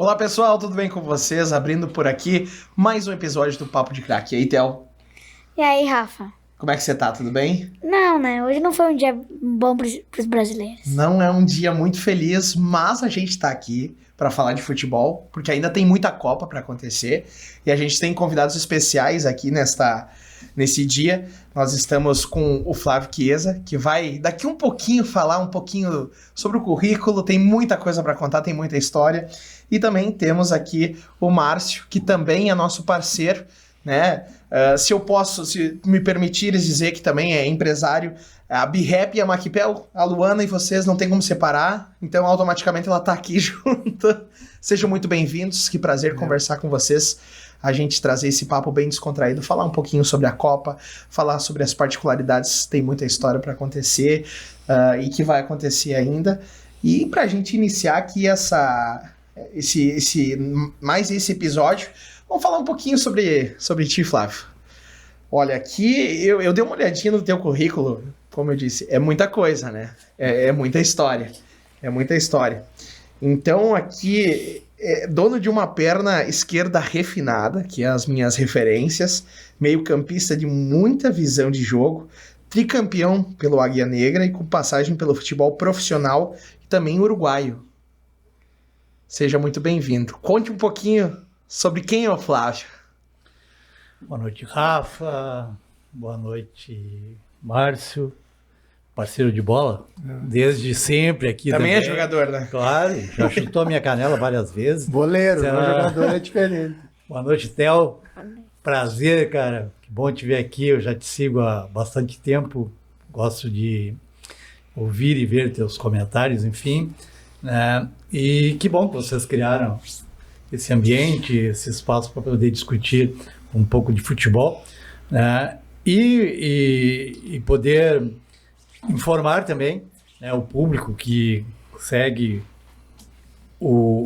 Olá pessoal, tudo bem com vocês? Abrindo por aqui mais um episódio do Papo de Crack. E aí, Theo? E aí, Rafa? Como é que você tá? Tudo bem? Não, né? Hoje não foi um dia bom pros brasileiros. Não é um dia muito feliz, mas a gente tá aqui para falar de futebol, porque ainda tem muita Copa para acontecer e a gente tem convidados especiais aqui nesse dia. Nós estamos com o Flávio Chiesa, que vai daqui um pouquinho falar um pouquinho sobre o currículo, tem muita coisa para contar, tem muita história. E também temos aqui o Márcio, que também é nosso parceiro, né? Se me permitires dizer que também é empresário, a Birrep e a Maquipel, a Luana e vocês não tem como separar, então automaticamente ela tá aqui junto. Sejam muito bem-vindos, que prazer conversar com vocês, a gente trazer esse papo bem descontraído, falar um pouquinho sobre a Copa, falar sobre as particularidades, tem muita história para acontecer e que vai acontecer ainda. E pra gente iniciar aqui esse episódio, vamos falar um pouquinho sobre ti, Flávio. Olha, aqui eu dei uma olhadinha no teu currículo, como eu disse, é muita coisa, né? É muita história. É muita história. Então, aqui, dono de uma perna esquerda refinada, que é as minhas referências, meio-campista de muita visão de jogo, tricampeão pelo Águia Negra e com passagem pelo futebol profissional e também uruguaio. Seja muito bem-vindo. Conte um pouquinho sobre quem é o Flávio. Boa noite, Rafa. Boa noite, Márcio. Parceiro de bola, desde sempre aqui também. É jogador, né? Claro, já chutou a minha canela várias vezes. Boleiro, jogador é diferente. Boa noite, Theo. Prazer, cara. Que bom te ver aqui. Eu já te sigo há bastante tempo. Gosto de ouvir e ver teus comentários, enfim. E que bom que vocês criaram esse ambiente, esse espaço para poder discutir um pouco de futebol, né? E poder informar também, né, o público que segue o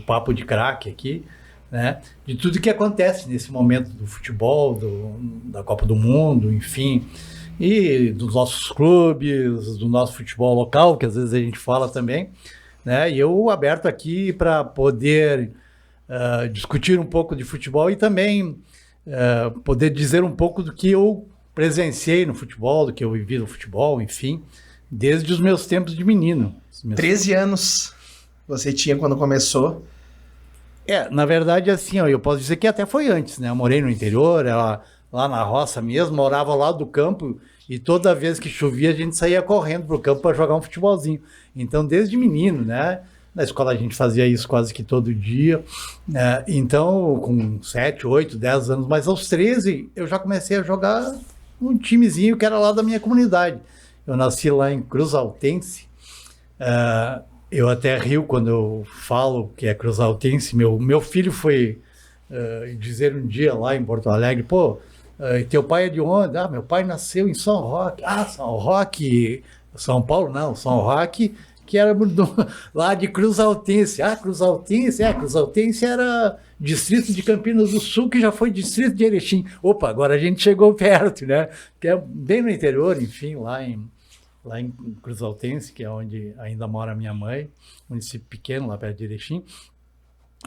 Papo de Crack aqui, né, de tudo que acontece nesse momento do futebol, da Copa do Mundo, enfim, e dos nossos clubes, do nosso futebol local, que às vezes a gente fala também, né, e eu aberto aqui para poder discutir um pouco de futebol e também poder dizer um pouco do que eu presenciei no futebol, do que eu vivi no futebol, enfim, desde os meus tempos de menino. 13 anos você tinha quando começou. Na verdade, assim, eu posso dizer que até foi antes, né? Eu morei no interior, lá na roça mesmo, morava ao lado do campo e toda vez que chovia a gente saía correndo pro campo para jogar um futebolzinho. Então, desde menino, né? Na escola a gente fazia isso quase que todo dia, então com 7, 8, 10 anos, mas aos 13 eu já comecei a jogar um timezinho que era lá da minha comunidade. Eu nasci lá em Cruz Altense, eu até rio quando eu falo que é Cruz Altense. Meu filho foi dizer um dia lá em Porto Alegre, teu pai é de onde? Meu pai nasceu em São Roque. São Roque, São Paulo não, São Roque, que era lá de Cruz Altense. Cruz Altense era distrito de Campinas do Sul, que já foi distrito de Erechim. Opa, agora a gente chegou perto, né? Que é bem no interior, enfim, lá em Cruz Altense, que é onde ainda mora minha mãe, município pequeno, lá perto de Erechim.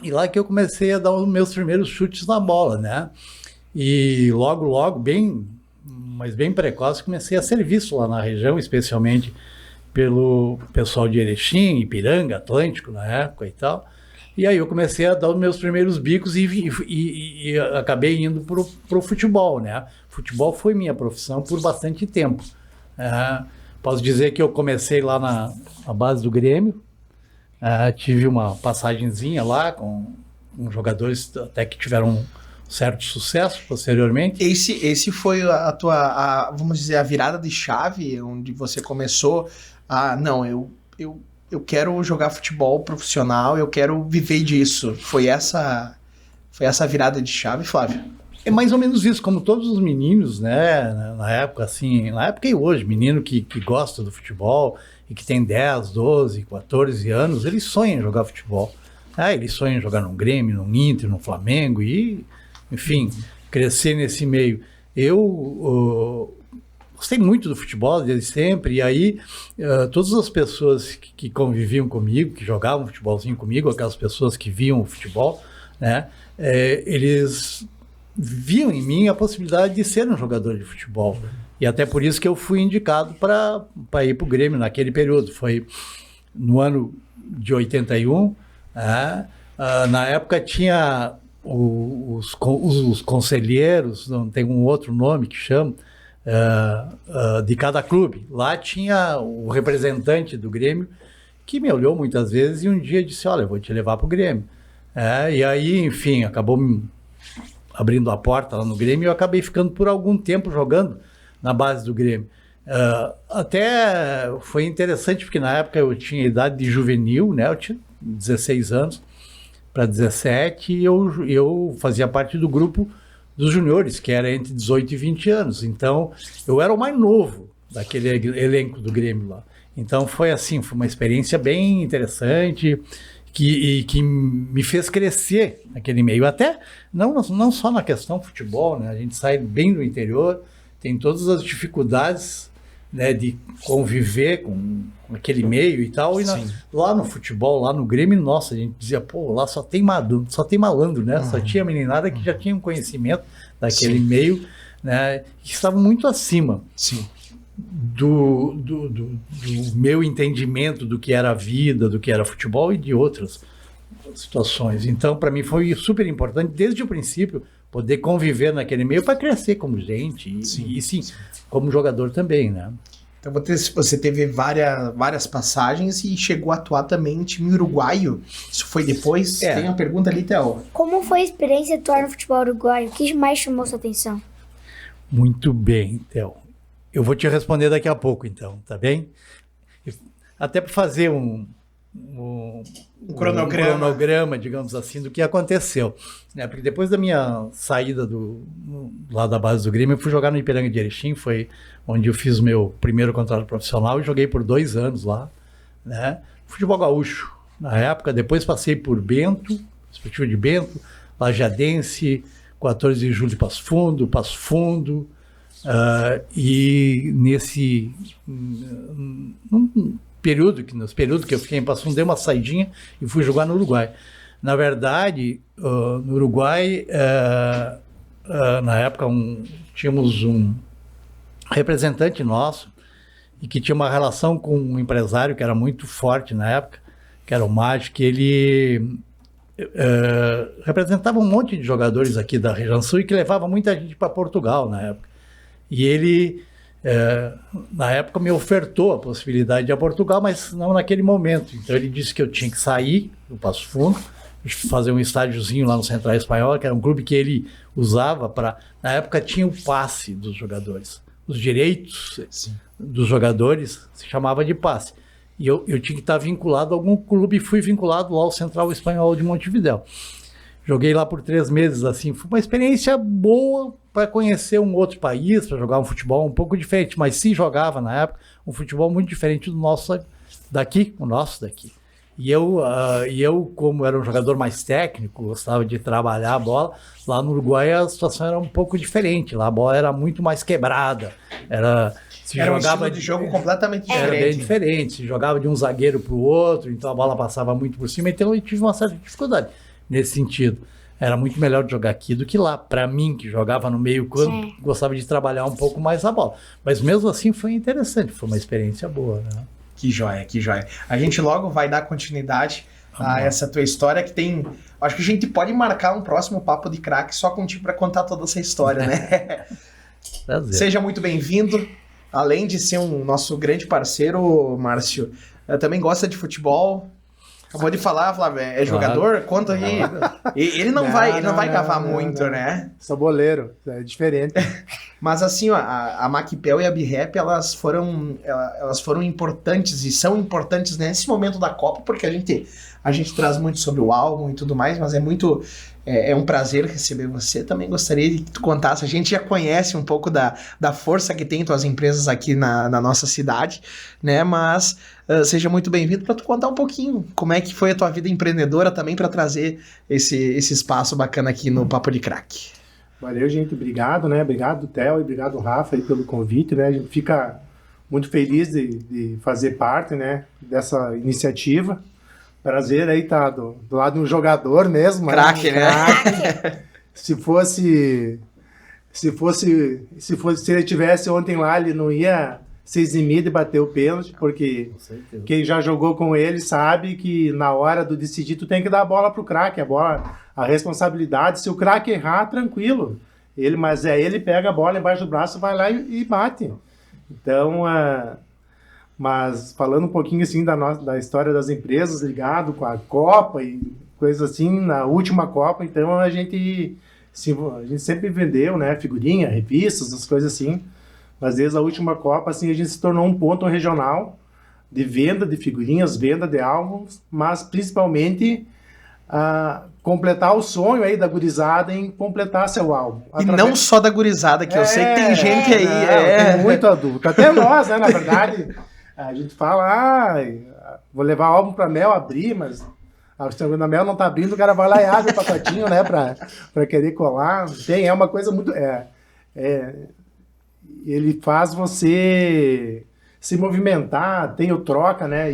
E lá que eu comecei a dar os meus primeiros chutes na bola, né? E logo, mas bem precoce, comecei a serviço lá na região, especialmente pelo pessoal de Erechim, Ipiranga, Atlântico na época e tal. E aí eu comecei a dar os meus primeiros bicos e acabei indo pro futebol, né? Futebol foi minha profissão por bastante tempo. Posso dizer que eu comecei lá na base do Grêmio, tive uma passagenzinha lá com jogadores até que tiveram um certo sucesso posteriormente. Esse foi a tua, vamos dizer, a virada de chave, onde você começou não, eu quero jogar futebol profissional, eu quero viver disso. Foi essa virada de chave, Flávio? É mais ou menos isso, como todos os meninos, né, na época e hoje, menino que gosta do futebol e que tem 10, 12, 14 anos, eles sonham em jogar futebol. Eles sonham em jogar no Grêmio, no Inter, no Flamengo e, enfim, crescer nesse meio. Eu gostei muito do futebol desde sempre, e aí todas as pessoas que conviviam comigo, que jogavam futebolzinho comigo, aquelas pessoas que viam o futebol, né, eles viam em mim a possibilidade de ser um jogador de futebol. E até por isso que eu fui indicado para ir para o Grêmio naquele período. Foi no ano de 81, na época tinha os conselheiros, não tem um outro nome que chama, de cada clube. Lá tinha o representante do Grêmio que me olhou muitas vezes e um dia disse, olha, eu vou te levar para o Grêmio. E aí, enfim, acabou me abrindo a porta lá no Grêmio e eu acabei ficando por algum tempo jogando na base do Grêmio. Até foi interessante porque na época eu tinha idade de juvenil, né? Eu tinha 16 anos para 17 e eu fazia parte do grupo dos juniores, que era entre 18 e 20 anos. Então, eu era o mais novo daquele elenco do Grêmio lá. Então, foi assim, foi uma experiência bem interessante que me fez crescer naquele meio. Até, não só na questão futebol, né? A gente sai bem do interior, tem todas as dificuldades, né, de conviver com aquele meio e tal, e lá no futebol, lá no Grêmio, nossa, a gente dizia, pô, lá só tem malandro, né, só tinha meninada que já tinha um conhecimento daquele meio, né, que estava muito acima do meu entendimento do que era a vida, do que era futebol e de outras situações. Então, para mim foi super importante, desde o princípio, poder conviver naquele meio para crescer como gente e como jogador também, né? Então você teve várias passagens e chegou a atuar também em time uruguaio. Isso foi depois? Tem uma pergunta ali, Theo. Como foi a experiência de atuar no futebol uruguaio? O que mais chamou sua atenção? Muito bem, Theo. Eu vou te responder daqui a pouco, então, tá bem? Até para fazer um cronograma, digamos assim, do que aconteceu. Porque depois da minha saída lá da base do Grêmio, eu fui jogar no Ipiranga de Erechim, foi onde eu fiz o meu primeiro contrato profissional e joguei por 2 anos lá, né? Futebol gaúcho, na época. Depois passei por Bento, Esportivo de Bento, Lajadense, 14 de Julho de Passo Fundo, e nesse nos períodos que eu fiquei em Passo Fundo, dei uma saidinha e fui jogar no Uruguai. Na verdade, no Uruguai, na época, tínhamos um representante nosso e que tinha uma relação com um empresário que era muito forte na época, que era o Mágico, que ele representava um monte de jogadores aqui da região sul e que levava muita gente para Portugal na época. E ele, na época, me ofertou a possibilidade de ir a Portugal, mas não naquele momento. Então ele disse que eu tinha que sair do Passo Fundo, fazer um estágiozinho lá no Central Espanhol, que era um clube que ele usava para... Na época tinha o passe dos jogadores. Os direitos dos jogadores se chamava de passe. E eu tinha que estar vinculado a algum clube e fui vinculado lá ao Central Espanhol de Montevidéu. Joguei lá por 3 meses, assim, foi uma experiência boa para conhecer um outro país, para jogar um futebol um pouco diferente, mas se jogava na época um futebol muito diferente do nosso daqui, o nosso daqui. E eu, como era um jogador mais técnico, gostava de trabalhar a bola, lá no Uruguai a situação era um pouco diferente, lá a bola era muito mais quebrada, era um estilo de jogo completamente diferente. Era bem diferente, se jogava de um zagueiro para o outro, então a bola passava muito por cima, então eu tive uma certa dificuldade nesse sentido. Era muito melhor jogar aqui do que lá, para mim, que jogava no meio campo, gostava de trabalhar um pouco mais a bola. Mas mesmo assim foi interessante, foi uma experiência boa, né? Que joia, que joia. A gente logo vai dar continuidade a essa tua história, que tem... Acho que a gente pode marcar um próximo Papo de Craque só contigo para contar toda essa história, né? Seja muito bem-vindo. Além de ser um nosso grande parceiro, Márcio, também gosta de futebol. Acabou de falar, Flávio, é jogador? Conta aí. Ele não vai cavar muito, né? Sou boleiro, é diferente. Mas assim, ó, a Macpel e a Birrep, elas foram importantes e são importantes nesse momento da Copa, porque a gente traz muito sobre o álbum e tudo mais, mas é um prazer receber você. Também gostaria que tu contasse, a gente já conhece um pouco da força que tem tuas empresas aqui na nossa cidade, né? Mas seja muito bem-vindo para tu contar um pouquinho como é que foi a tua vida empreendedora também, para trazer esse espaço bacana aqui no Papo de Craque. Valeu, gente. Obrigado, né? Obrigado, Theo, e obrigado, Rafa, aí, pelo convite, né? A gente fica muito feliz de fazer parte, né, dessa iniciativa. Prazer aí estar do lado de um jogador mesmo. Craque, né? Craque. Se ele tivesse ontem lá, ele não ia se eximir de bater o pênalti, porque quem já jogou com ele sabe que na hora do decidir tu tem que dar a bola pro craque, a responsabilidade. Se o craque errar, tranquilo. Mas ele pega a bola embaixo do braço, vai lá e bate. Então, mas falando um pouquinho assim da história das empresas ligado com a Copa e coisas assim, na última Copa, então a gente sempre vendeu, né, figurinha, revistas, as coisas assim. Mas desde a última Copa, assim, a gente se tornou um ponto regional de venda de figurinhas, venda de álbuns, mas principalmente completar o sonho aí da gurizada em completar seu álbum. E não só da gurizada, que eu sei que tem gente aí. Tem muito adulto. Até nós, né, na verdade. A gente fala, vou levar álbum pra Mel abrir, mas a Mel não tá abrindo, o cara vai lá e abre o pacotinho, né, pra querer colar. É uma coisa muito... ele faz você se movimentar, tem o troca, né?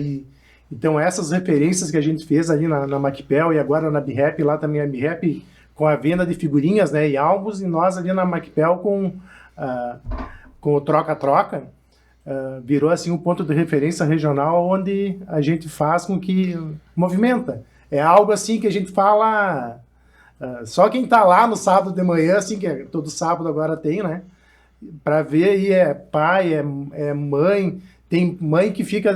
Então essas referências que a gente fez ali na Macpel e agora na BeHappy, lá também a BeHappy com a venda de figurinhas, né, e álbuns, e nós ali na Macpel com o troca-troca, virou assim um ponto de referência regional onde a gente faz com que movimenta. É algo assim que a gente fala, só quem tá lá no sábado de manhã, assim, que todo sábado agora tem, né? Para ver aí pai, é mãe, tem mãe que fica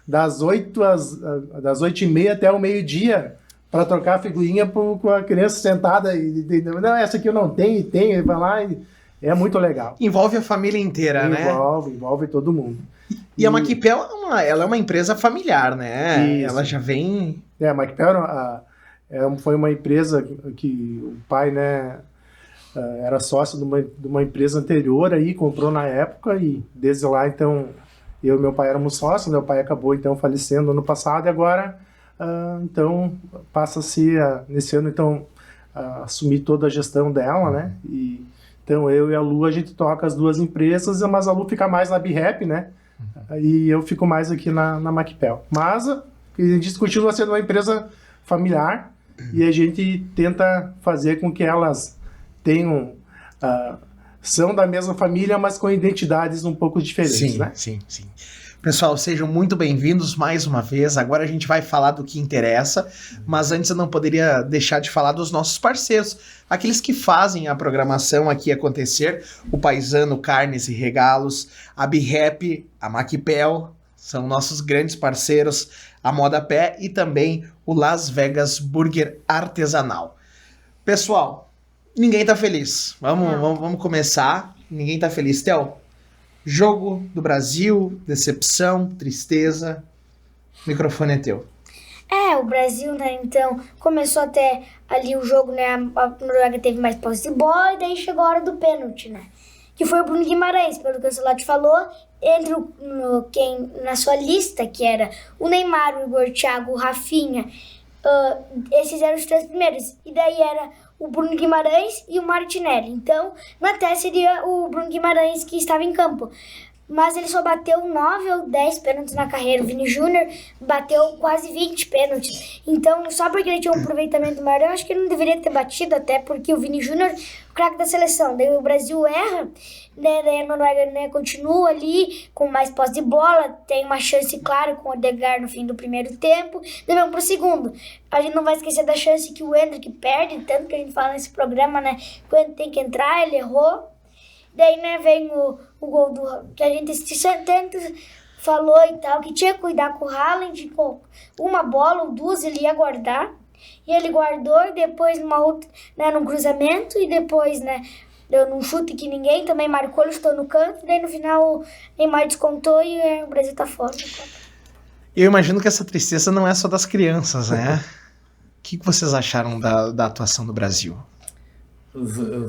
das 8h30 até o meio-dia para trocar a figurinha com a criança sentada não, essa aqui eu não tenho, ele vai lá e é muito legal. Envolve a família inteira, né? Envolve todo mundo. E a Macpel, ela é uma empresa familiar, né? Isso. Ela já vem... A Macpel foi uma empresa que o pai, né, era sócio de uma empresa anterior aí, comprou na época e desde lá, então, eu e meu pai éramos sócios, meu pai acabou, então, falecendo ano passado e agora, então, passa-se, nesse ano, então, assumir toda a gestão dela, né, então, eu e a Lu, a gente toca as duas empresas, mas a Lu fica mais na BeHappy, né, e eu fico mais aqui na Macpel. Mas a gente continua sendo uma empresa familiar e a gente tenta fazer com que elas tenham, são da mesma família, mas com identidades um pouco diferentes, sim, né? Sim. Pessoal, sejam muito bem-vindos mais uma vez. Agora a gente vai falar do que interessa, mas antes eu não poderia deixar de falar dos nossos parceiros, aqueles que fazem a programação aqui acontecer, o Paisano Carnes e Regalos, a BeHappy, a Macpel, são nossos grandes parceiros, a Moda Pé e também o Las Vegas Burger Artesanal. Pessoal, ninguém tá feliz. Vamos começar. Ninguém tá feliz. Theo, jogo do Brasil, decepção, tristeza. O microfone é teu. O Brasil, né, então, começou até ali o jogo, né, a Noruega teve mais posse de bola e daí chegou a hora do pênalti, né, que foi o Bruno Guimarães, pelo que o Ancelotti falou, entre quem na sua lista, que era o Neymar, o Igor, Thiago, o Rafinha, esses eram os três primeiros, e daí era o Bruno Guimarães e o Martinelli. Então, na tese seria o Bruno Guimarães que estava em campo. Mas ele só bateu 9 ou 10 pênaltis na carreira. O Vini Júnior bateu quase 20 pênaltis. Então, só porque ele tinha um aproveitamento maior, eu acho que ele não deveria ter batido, até porque o Vini Júnior, o craque da seleção. Daí o Brasil erra, daí a Noruega, né, continua ali com mais posse de bola, tem uma chance, claro, com o Odegaard no fim do primeiro tempo. Daí vamos pro segundo. A gente não vai esquecer da chance que o Endrick perde, tanto que a gente fala nesse programa, né, quando tem que entrar, ele errou. Daí, né, vem o gol que a gente tanto falou e tal, que tinha que cuidar com o Haaland, com uma bola ou duas ele ia guardar. E ele guardou e depois numa outra, né, num cruzamento e depois, né, deu num chute que ninguém também marcou, ele estou no canto. Daí no final o Neymar descontou e o Brasil tá fora. Eu imagino que essa tristeza não é só das crianças, né? O que vocês acharam da atuação do Brasil?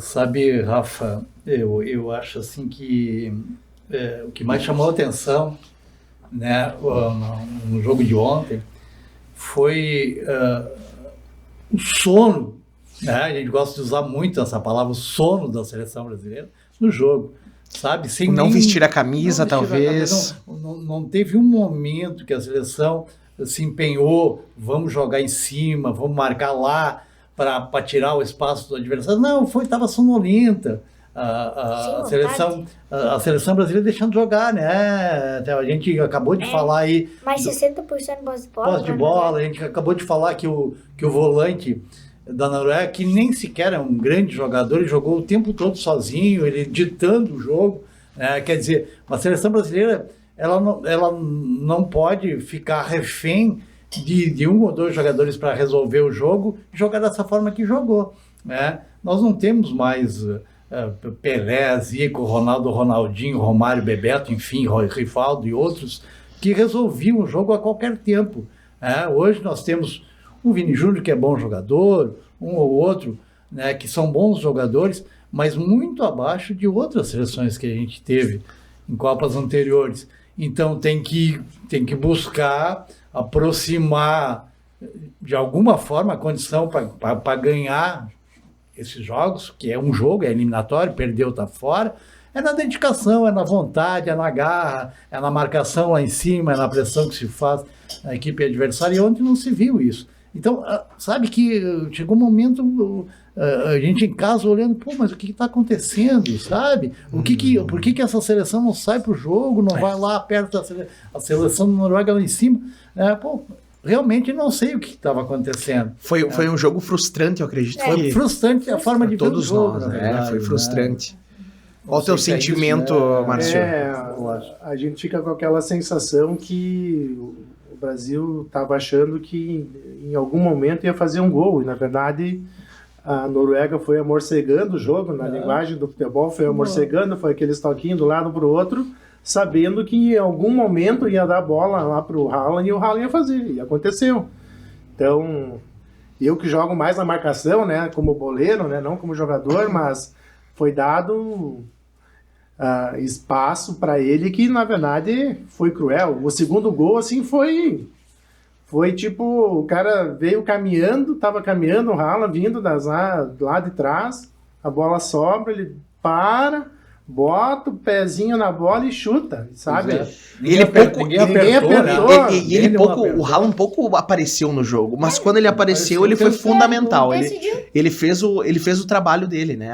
Sabe, Rafa, eu acho assim que o que mais chamou a atenção, né, no jogo de ontem foi o sono A gente gosta de usar muito essa palavra, o sono da seleção brasileira, no jogo, sabe? Sem Não nem- vestir a camisa, não vestir a talvez. camisa, não teve um momento que a seleção se empenhou, vamos jogar em cima, vamos marcar lá para tirar o espaço do adversário. Não, estava sonolenta. A seleção brasileira deixando jogar, né? A gente acabou de falar aí. Mais 60% de posse de bola. Posse de bola, a gente acabou de falar que o volante da Noruega, que nem sequer é um grande jogador, ele jogou o tempo todo sozinho, ele ditando o jogo. Quer dizer, a seleção brasileira ela não pode ficar refém de um ou dois jogadores para resolver o jogo e jogar dessa forma que jogou. Né? Nós não temos mais Pelé, Zico, Ronaldo, Ronaldinho, Romário, Bebeto, enfim, Rivaldo e outros que resolviam o jogo a qualquer tempo. Hoje nós temos o Vini Júnior, que é bom jogador, um ou outro, né, que são bons jogadores, mas muito abaixo de outras seleções que a gente teve em Copas anteriores. Então tem que buscar aproximar de alguma forma a condição para ganhar esses jogos, que é um jogo, é eliminatório, perdeu, está fora. É na dedicação, é na vontade, é na garra, é na marcação lá em cima, é na pressão que se faz na equipe adversária, e ontem não se viu isso. Então, sabe que chegou um momento, a gente em casa olhando, mas o que está acontecendo, sabe? Por que essa seleção não sai para o jogo, não vai lá perto da seleção da Noruega lá em cima? Realmente não sei o que estava acontecendo. Foi um jogo frustrante, eu acredito. Foi frustrante a forma de ver o todos jogo. nós, na verdade, foi frustrante. Qual o sei teu se é isso, sentimento, né? Márcio? A gente fica com aquela sensação que o Brasil estava achando que em algum momento ia fazer um gol, e na verdade a Noruega foi amorcegando o jogo, na linguagem do futebol, foi amorcegando, foi aqueles toquinhos do lado para o outro, sabendo que em algum momento ia dar bola lá para o Haaland e o Haaland ia fazer, e aconteceu. Então, eu que jogo mais na marcação, né, como boleiro, né, não como jogador, mas foi dado espaço para ele que, na verdade, foi cruel. O segundo gol, assim, foi tipo, o cara veio caminhando, estava caminhando, o Haaland vindo lá de trás, a bola sobra, ele bota o pezinho na bola e chuta, sabe? Ele apertou. O Haaland pouco apareceu no jogo, mas quando ele apareceu, ele foi fundamental. Ele fez o trabalho dele, né?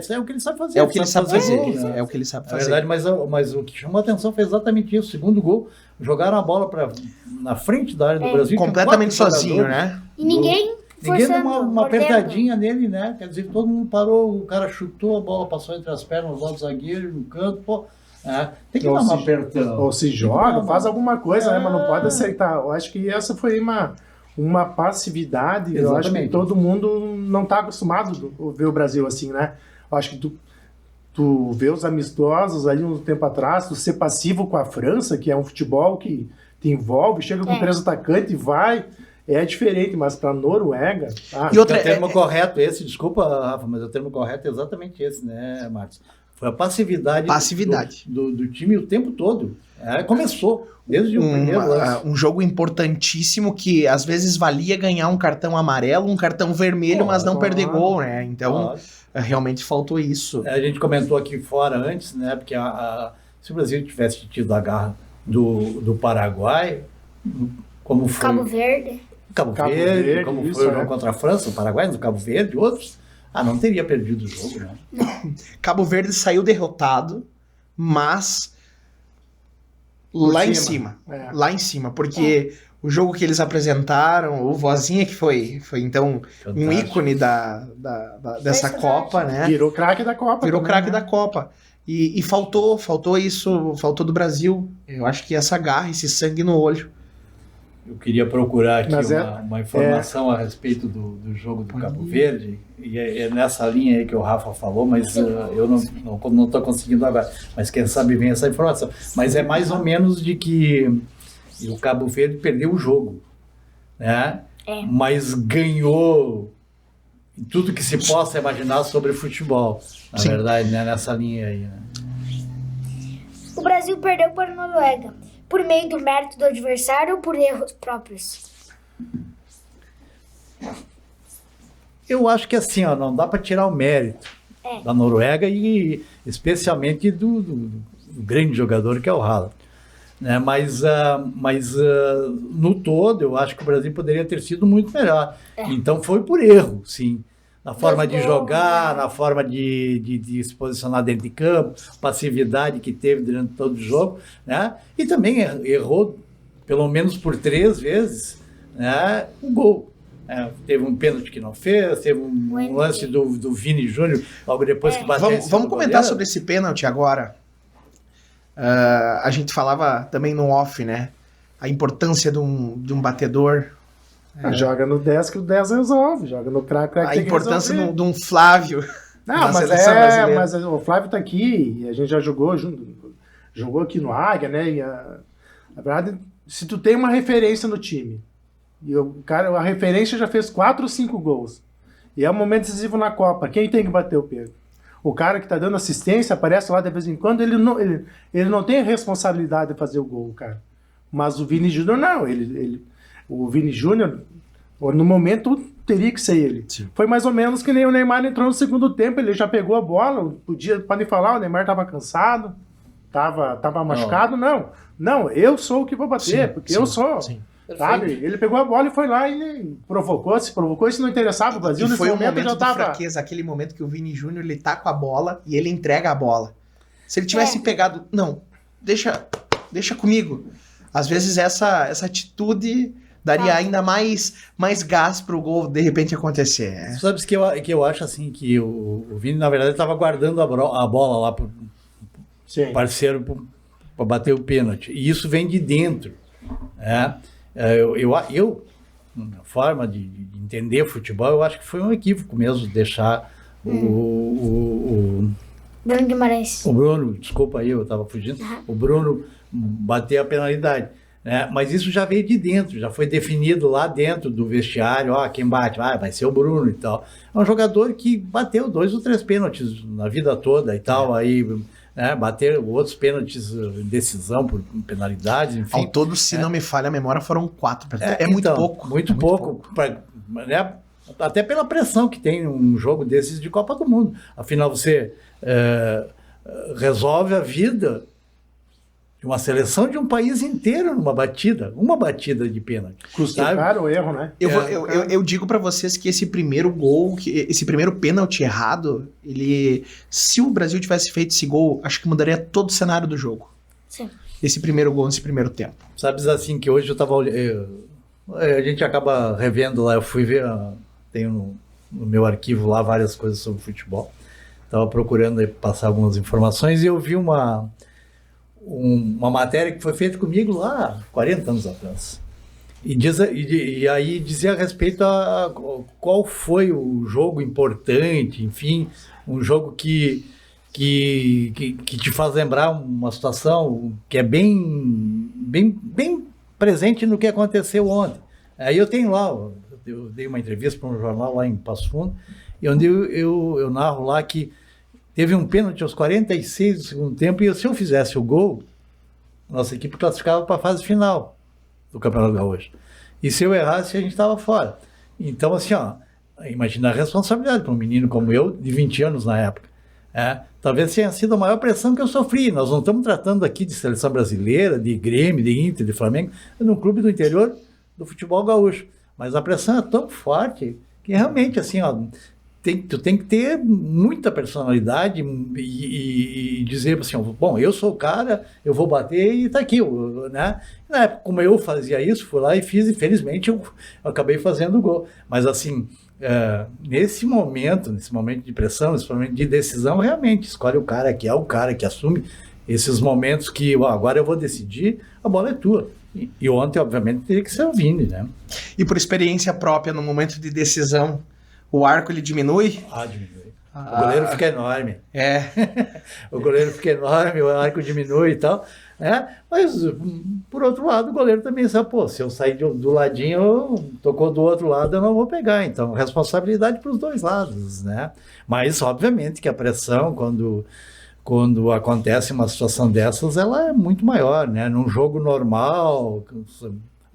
É o que ele sabe fazer. É o que ele sabe fazer. Né? É o que ele sabe Na fazer. verdade, mas o que chamou a atenção foi exatamente isso. O segundo gol, jogaram a bola na frente da área do Brasil. Completamente sozinho, né? E ninguém deu forçando, uma mordendo. apertadinha nele, né? Quer dizer, todo mundo parou, o cara chutou, a bola passou entre as pernas do zagueiro, no canto, tem que dar uma apertão. Ou se joga, faz alguma coisa, né? Mas não pode aceitar. Eu acho que essa foi uma passividade. Exatamente. Eu acho que todo mundo não está acostumado a ver o Brasil assim, né? Eu acho que tu vê os amistosos ali um tempo atrás, tu ser passivo com a França, que é um futebol que te envolve, chega com 3 atacantes e vai... É diferente, mas para a Noruega... E outra, o termo correto esse, desculpa, Rafa, mas o termo correto é exatamente esse, né, Marcos? Foi a passividade do time o tempo todo. Começou, desde o primeiro lance. Um jogo importantíssimo que às vezes valia ganhar um cartão amarelo, um cartão vermelho, mas não perder gol, né? Então, realmente faltou isso. A gente comentou aqui fora antes, né? Porque se o Brasil tivesse tido a garra do Paraguai, como foi... Cabo Verde, como foi o jogo contra a França, o Paraguai, no Cabo Verde, outros, não teria perdido o jogo, né? Cabo Verde saiu derrotado, mas lá em cima, porque o jogo que eles apresentaram, o Vozinha, que foi então fantástico. Um ícone dessa Copa, né? Virou craque da Copa. Virou craque da Copa. E faltou isso, faltou do Brasil. Eu acho que essa garra, esse sangue no olho. Eu queria procurar aqui uma informação a respeito do jogo do Cabo Verde, e é nessa linha aí que o Rafa falou, mas eu não estou conseguindo agora. Mas quem sabe vem essa informação. Mas é mais ou menos de que o Cabo Verde perdeu o jogo, né? Mas ganhou tudo que se possa imaginar sobre futebol, na verdade, né? Nessa linha aí. Né? O Brasil perdeu para a Noruega. Por meio do mérito do adversário ou por erros próprios? Eu acho que assim, ó, não dá para tirar o mérito da Noruega e especialmente do grande jogador que é o Haaland. Né? Mas no todo, eu acho que o Brasil poderia ter sido muito melhor. Então foi por erro, sim. Na forma de jogar, na forma de se posicionar dentro de campo, passividade que teve durante todo o jogo, né? E também errou pelo menos por 3 vezes, né, o gol. Teve um pênalti que não fez, teve um lance do Vini Júnior, logo depois que bateu. Vamos comentar sobre esse pênalti agora. A gente falava também no off, né? A importância de um batedor. Joga no 10 que o 10 resolve, joga no craque. A importância de um Flávio. Não, mas o Flávio tá aqui, e a gente já jogou aqui no Águia, né? E na verdade, se tu tem uma referência no time, e a referência já fez 4 ou 5 gols, e é um momento decisivo na Copa, quem tem que bater o pênalti? O cara que tá dando assistência, aparece lá de vez em quando, ele não tem a responsabilidade de fazer o gol, cara. Mas o Vini Júnior não, o Vini Júnior, no momento, teria que ser ele. Sim. Foi mais ou menos que nem o Neymar entrou no segundo tempo, ele já pegou a bola, podem falar, o Neymar estava cansado, estava machucado, não, eu sou o que vou bater, porque eu sou, sabe? Ele pegou a bola e foi lá e se provocou, isso não interessava, o Brasil nesse momento já estava... fraqueza, aquele momento que o Vini Júnior, ele tá com a bola e ele entrega a bola. Se ele tivesse pegado, não, deixa comigo. Às vezes essa atitude daria ainda mais gás pro gol de repente acontecer. Sabe que eu acho assim, que o Vini, na verdade, estava guardando a bola lá pro parceiro para bater o pênalti. E isso vem de dentro. Eu na forma de entender futebol, eu acho que foi um equívoco mesmo deixar o Bruno Guimarães. O Bruno, desculpa aí, eu estava fugindo. O Bruno bater a penalidade. Mas isso já veio de dentro, já foi definido lá dentro do vestiário, quem bate, vai ser o Bruno e tal. É um jogador que bateu 2 ou 3 pênaltis na vida toda e tal, aí bater outros pênaltis em decisão por penalidades, enfim. Ao todo, se não me falha a memória, foram 4. Muito pouco. Muito pouco. Até pela pressão que tem um jogo desses de Copa do Mundo. Afinal, você resolve a vida de uma seleção de um país inteiro numa batida, uma batida de pênalti. Custa caro o erro, né? Eu digo pra vocês que esse primeiro gol, esse primeiro pênalti errado, se o Brasil tivesse feito esse gol, acho que mudaria todo o cenário do jogo. Sim. Esse primeiro gol nesse primeiro tempo. Sabes assim, que hoje eu tava... a gente acaba revendo lá, eu fui ver, tenho no meu arquivo lá várias coisas sobre futebol. Tava procurando passar algumas informações e eu vi uma matéria que foi feita comigo lá 40 anos atrás. E aí dizia a respeito a qual foi o jogo importante, enfim, um jogo que te faz lembrar uma situação que é bem presente no que aconteceu ontem. Aí eu tenho lá, eu dei uma entrevista para um jornal lá em Passo Fundo, e onde eu narro lá que teve um pênalti aos 46 do segundo tempo, e se eu fizesse o gol, nossa equipe classificava para a fase final do Campeonato Gaúcho. E se eu errasse, a gente estava fora. Então, assim, imagina a responsabilidade para um menino como eu, de 20 anos na época. Talvez tenha sido a maior pressão que eu sofri. Nós não estamos tratando aqui de seleção brasileira, de Grêmio, de Inter, de Flamengo, é num clube do interior do futebol gaúcho. Mas a pressão é tão forte que realmente, assim, tu tem que ter muita personalidade e dizer assim, bom, eu sou o cara, eu vou bater e tá aqui, né? Na época, como eu fazia isso, fui lá e fiz, e felizmente eu acabei fazendo o gol. Mas assim, nesse momento de pressão, nesse momento de decisão, realmente escolhe o cara que assume esses momentos que agora eu vou decidir, a bola é tua. E ontem, obviamente, teria que ser o Vini, né? E por experiência própria, no momento de decisão, o arco ele diminui? Diminui. O goleiro fica enorme. É. O goleiro fica enorme, o arco diminui e tal. Mas, por outro lado, o goleiro também sabe, se eu sair do ladinho, tocou do outro lado, eu não vou pegar. Então, responsabilidade para os dois lados, né? Mas, obviamente, que a pressão, quando acontece uma situação dessas, ela é muito maior, né? Num jogo normal,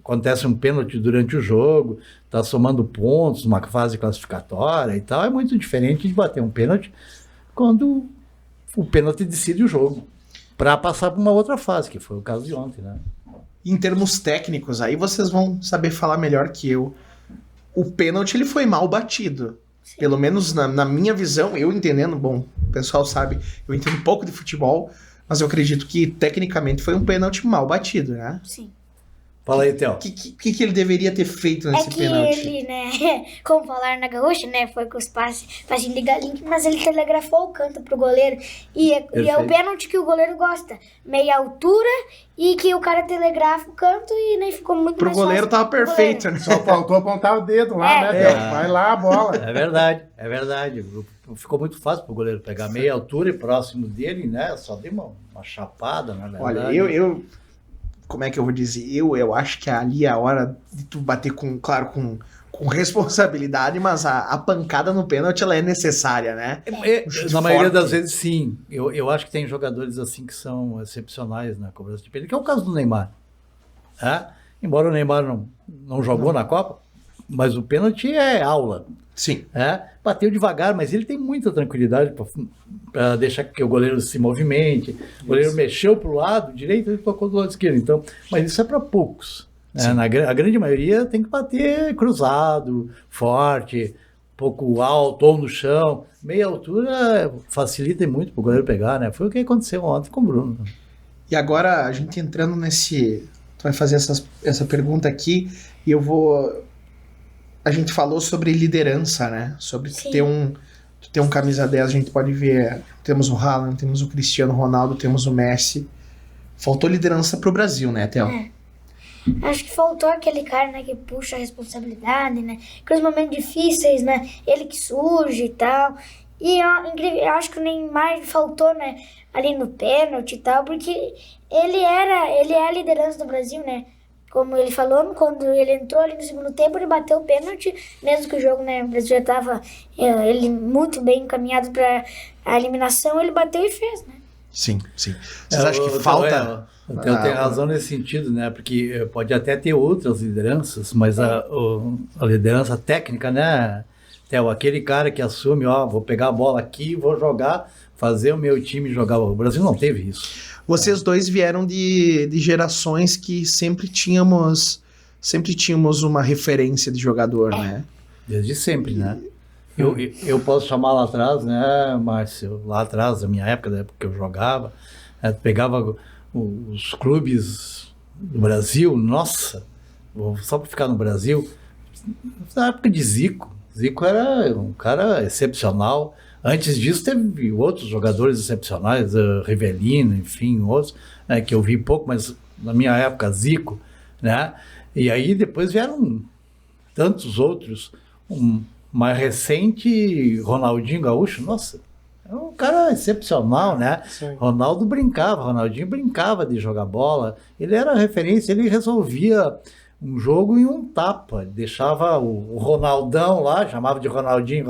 acontece um pênalti durante o jogo, está somando pontos numa fase classificatória e tal, é muito diferente de bater um pênalti quando o pênalti decide o jogo, para passar para uma outra fase, que foi o caso de ontem, né? Em termos técnicos, aí vocês vão saber falar melhor que eu. O pênalti, ele foi mal batido. Sim. Pelo menos na minha visão, eu entendendo, bom, o pessoal sabe, eu entendo um pouco de futebol, mas eu acredito que tecnicamente foi um pênalti mal batido, né? Sim. Fala aí, Theo. O que ele deveria ter feito nesse É que pênalti? ele, né, como falar na gaúcha, né, foi com os passinhos de galinha, mas ele telegrafou o canto pro goleiro. E é o Perfeito. pênalti que o goleiro gosta. Meia altura e que o cara telegrafa o canto e nem ficou muito Pro mais goleiro fácil tava pro perfeito, goleiro. né? Só faltou apontar o dedo lá, né, Theo? Vai lá a bola. É verdade. Ficou muito fácil pro goleiro pegar meia altura e próximo dele, né? Só deu uma chapada, na verdade. Olha, eu como é que eu vou dizer? Eu acho que ali é a hora de tu bater com responsabilidade, mas a pancada no pênalti, ela é necessária, né? Na maioria Forte. das vezes, sim. Eu acho que tem jogadores assim que são excepcionais na cobrança de pênalti, que é o caso do Neymar. Embora o Neymar não jogou na Copa, mas o pênalti é aula. Sim. Bateu devagar, mas ele tem muita tranquilidade para deixar que o goleiro se movimente. O goleiro mexeu para o lado direito, ele tocou do lado esquerdo. Então, mas isso é para poucos. A grande maioria tem que bater cruzado, forte, pouco alto ou no chão. Meia altura facilita muito para o goleiro pegar, né? Foi o que aconteceu ontem com o Bruno. E agora, a gente entrando nesse... Tu vai fazer essa pergunta aqui e eu vou... A gente falou sobre liderança, né? Sobre Sim. ter um camisa 10, a gente pode ver, temos o Haaland, temos o Cristiano Ronaldo, temos o Messi. Faltou liderança pro Brasil, né, Theo? Acho que faltou aquele cara, né, que puxa a responsabilidade, né? Aqueles momentos difíceis, né? Ele que surge e tal. E incrível, eu acho que o Neymar faltou, né, ali no pênalti e tal, porque ele é a liderança do Brasil, né? Como ele falou, quando ele entrou ali no segundo tempo, ele bateu o pênalti, mesmo que o jogo, né, o Brasil já estava ele muito bem encaminhado para a eliminação, ele bateu e fez, né? Sim. Vocês acham que falta... Tem razão nesse sentido, né? Porque pode até ter outras lideranças, mas a liderança técnica, né, Theo, aquele cara que assume, vou pegar a bola aqui, vou jogar, fazer o meu time jogar. O Brasil não teve isso. Vocês dois vieram de gerações que sempre tínhamos uma referência de jogador, né? Desde sempre, né? Eu posso chamar lá atrás, né, Márcio? Lá atrás, da minha época, da época que eu jogava, pegava os clubes do Brasil, nossa, só para ficar no Brasil, na época de Zico. Zico era um cara excepcional. Antes disso, teve outros jogadores excepcionais, Rivelino, enfim, outros, que eu vi pouco, mas na minha época, Zico, né? E aí depois vieram tantos outros. Mais recente, Ronaldinho Gaúcho, nossa, é um cara excepcional, né? Sim. Ronaldinho brincava de jogar bola, ele era referência, ele resolvia um jogo em um tapa, ele deixava o Ronaldão lá, chamava de Ronaldinho,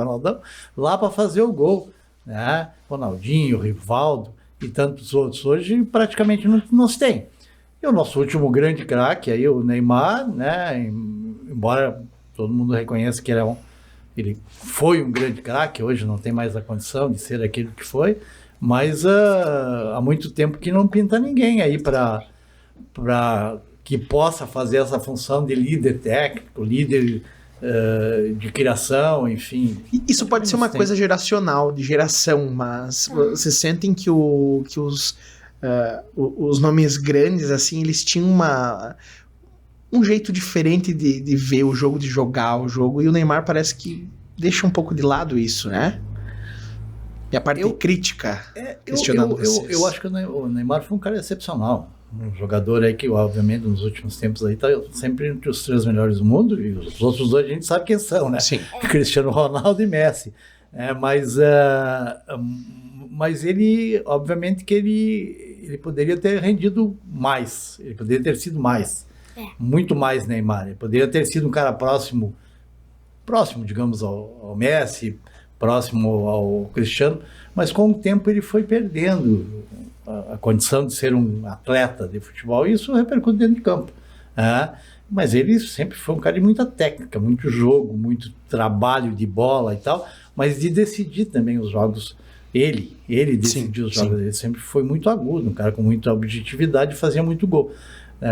lá para fazer o gol, né? Ronaldinho, Rivaldo e tantos outros. Hoje praticamente não se tem. E o nosso último grande craque, aí, o Neymar, né? Embora todo mundo reconheça que ele foi um grande craque, hoje não tem mais a condição de ser aquilo que foi, mas há muito tempo que não pinta ninguém aí para que possa fazer essa função de líder técnico, líder de criação, enfim. Isso pode ser uma coisa geracional, de geração, mas vocês sentem que os nomes grandes, assim, eles tinham um jeito diferente de ver o jogo, de jogar o jogo, e o Neymar parece que deixa um pouco de lado isso, né? E a parte crítica, questionando vocês. Eu acho que o Neymar foi um cara excepcional. Um jogador aí que, obviamente, nos últimos tempos aí tá sempre entre os 3 melhores do mundo, e os outros 2 a gente sabe quem são, né? Sim. Cristiano Ronaldo e Messi. Mas ele, obviamente, que ele poderia ter rendido mais, ele poderia ter sido mais. Muito mais Neymar. Ele poderia ter sido um cara próximo, digamos, ao Messi, próximo ao Cristiano, mas com o tempo ele foi perdendo a condição de ser um atleta de futebol, e isso repercute dentro de campo. Mas ele sempre foi um cara de muita técnica, muito jogo, muito trabalho de bola e tal, mas de decidir também os jogos. Ele decidiu os jogos, ele sempre foi muito agudo, um cara com muita objetividade, fazia muito gol.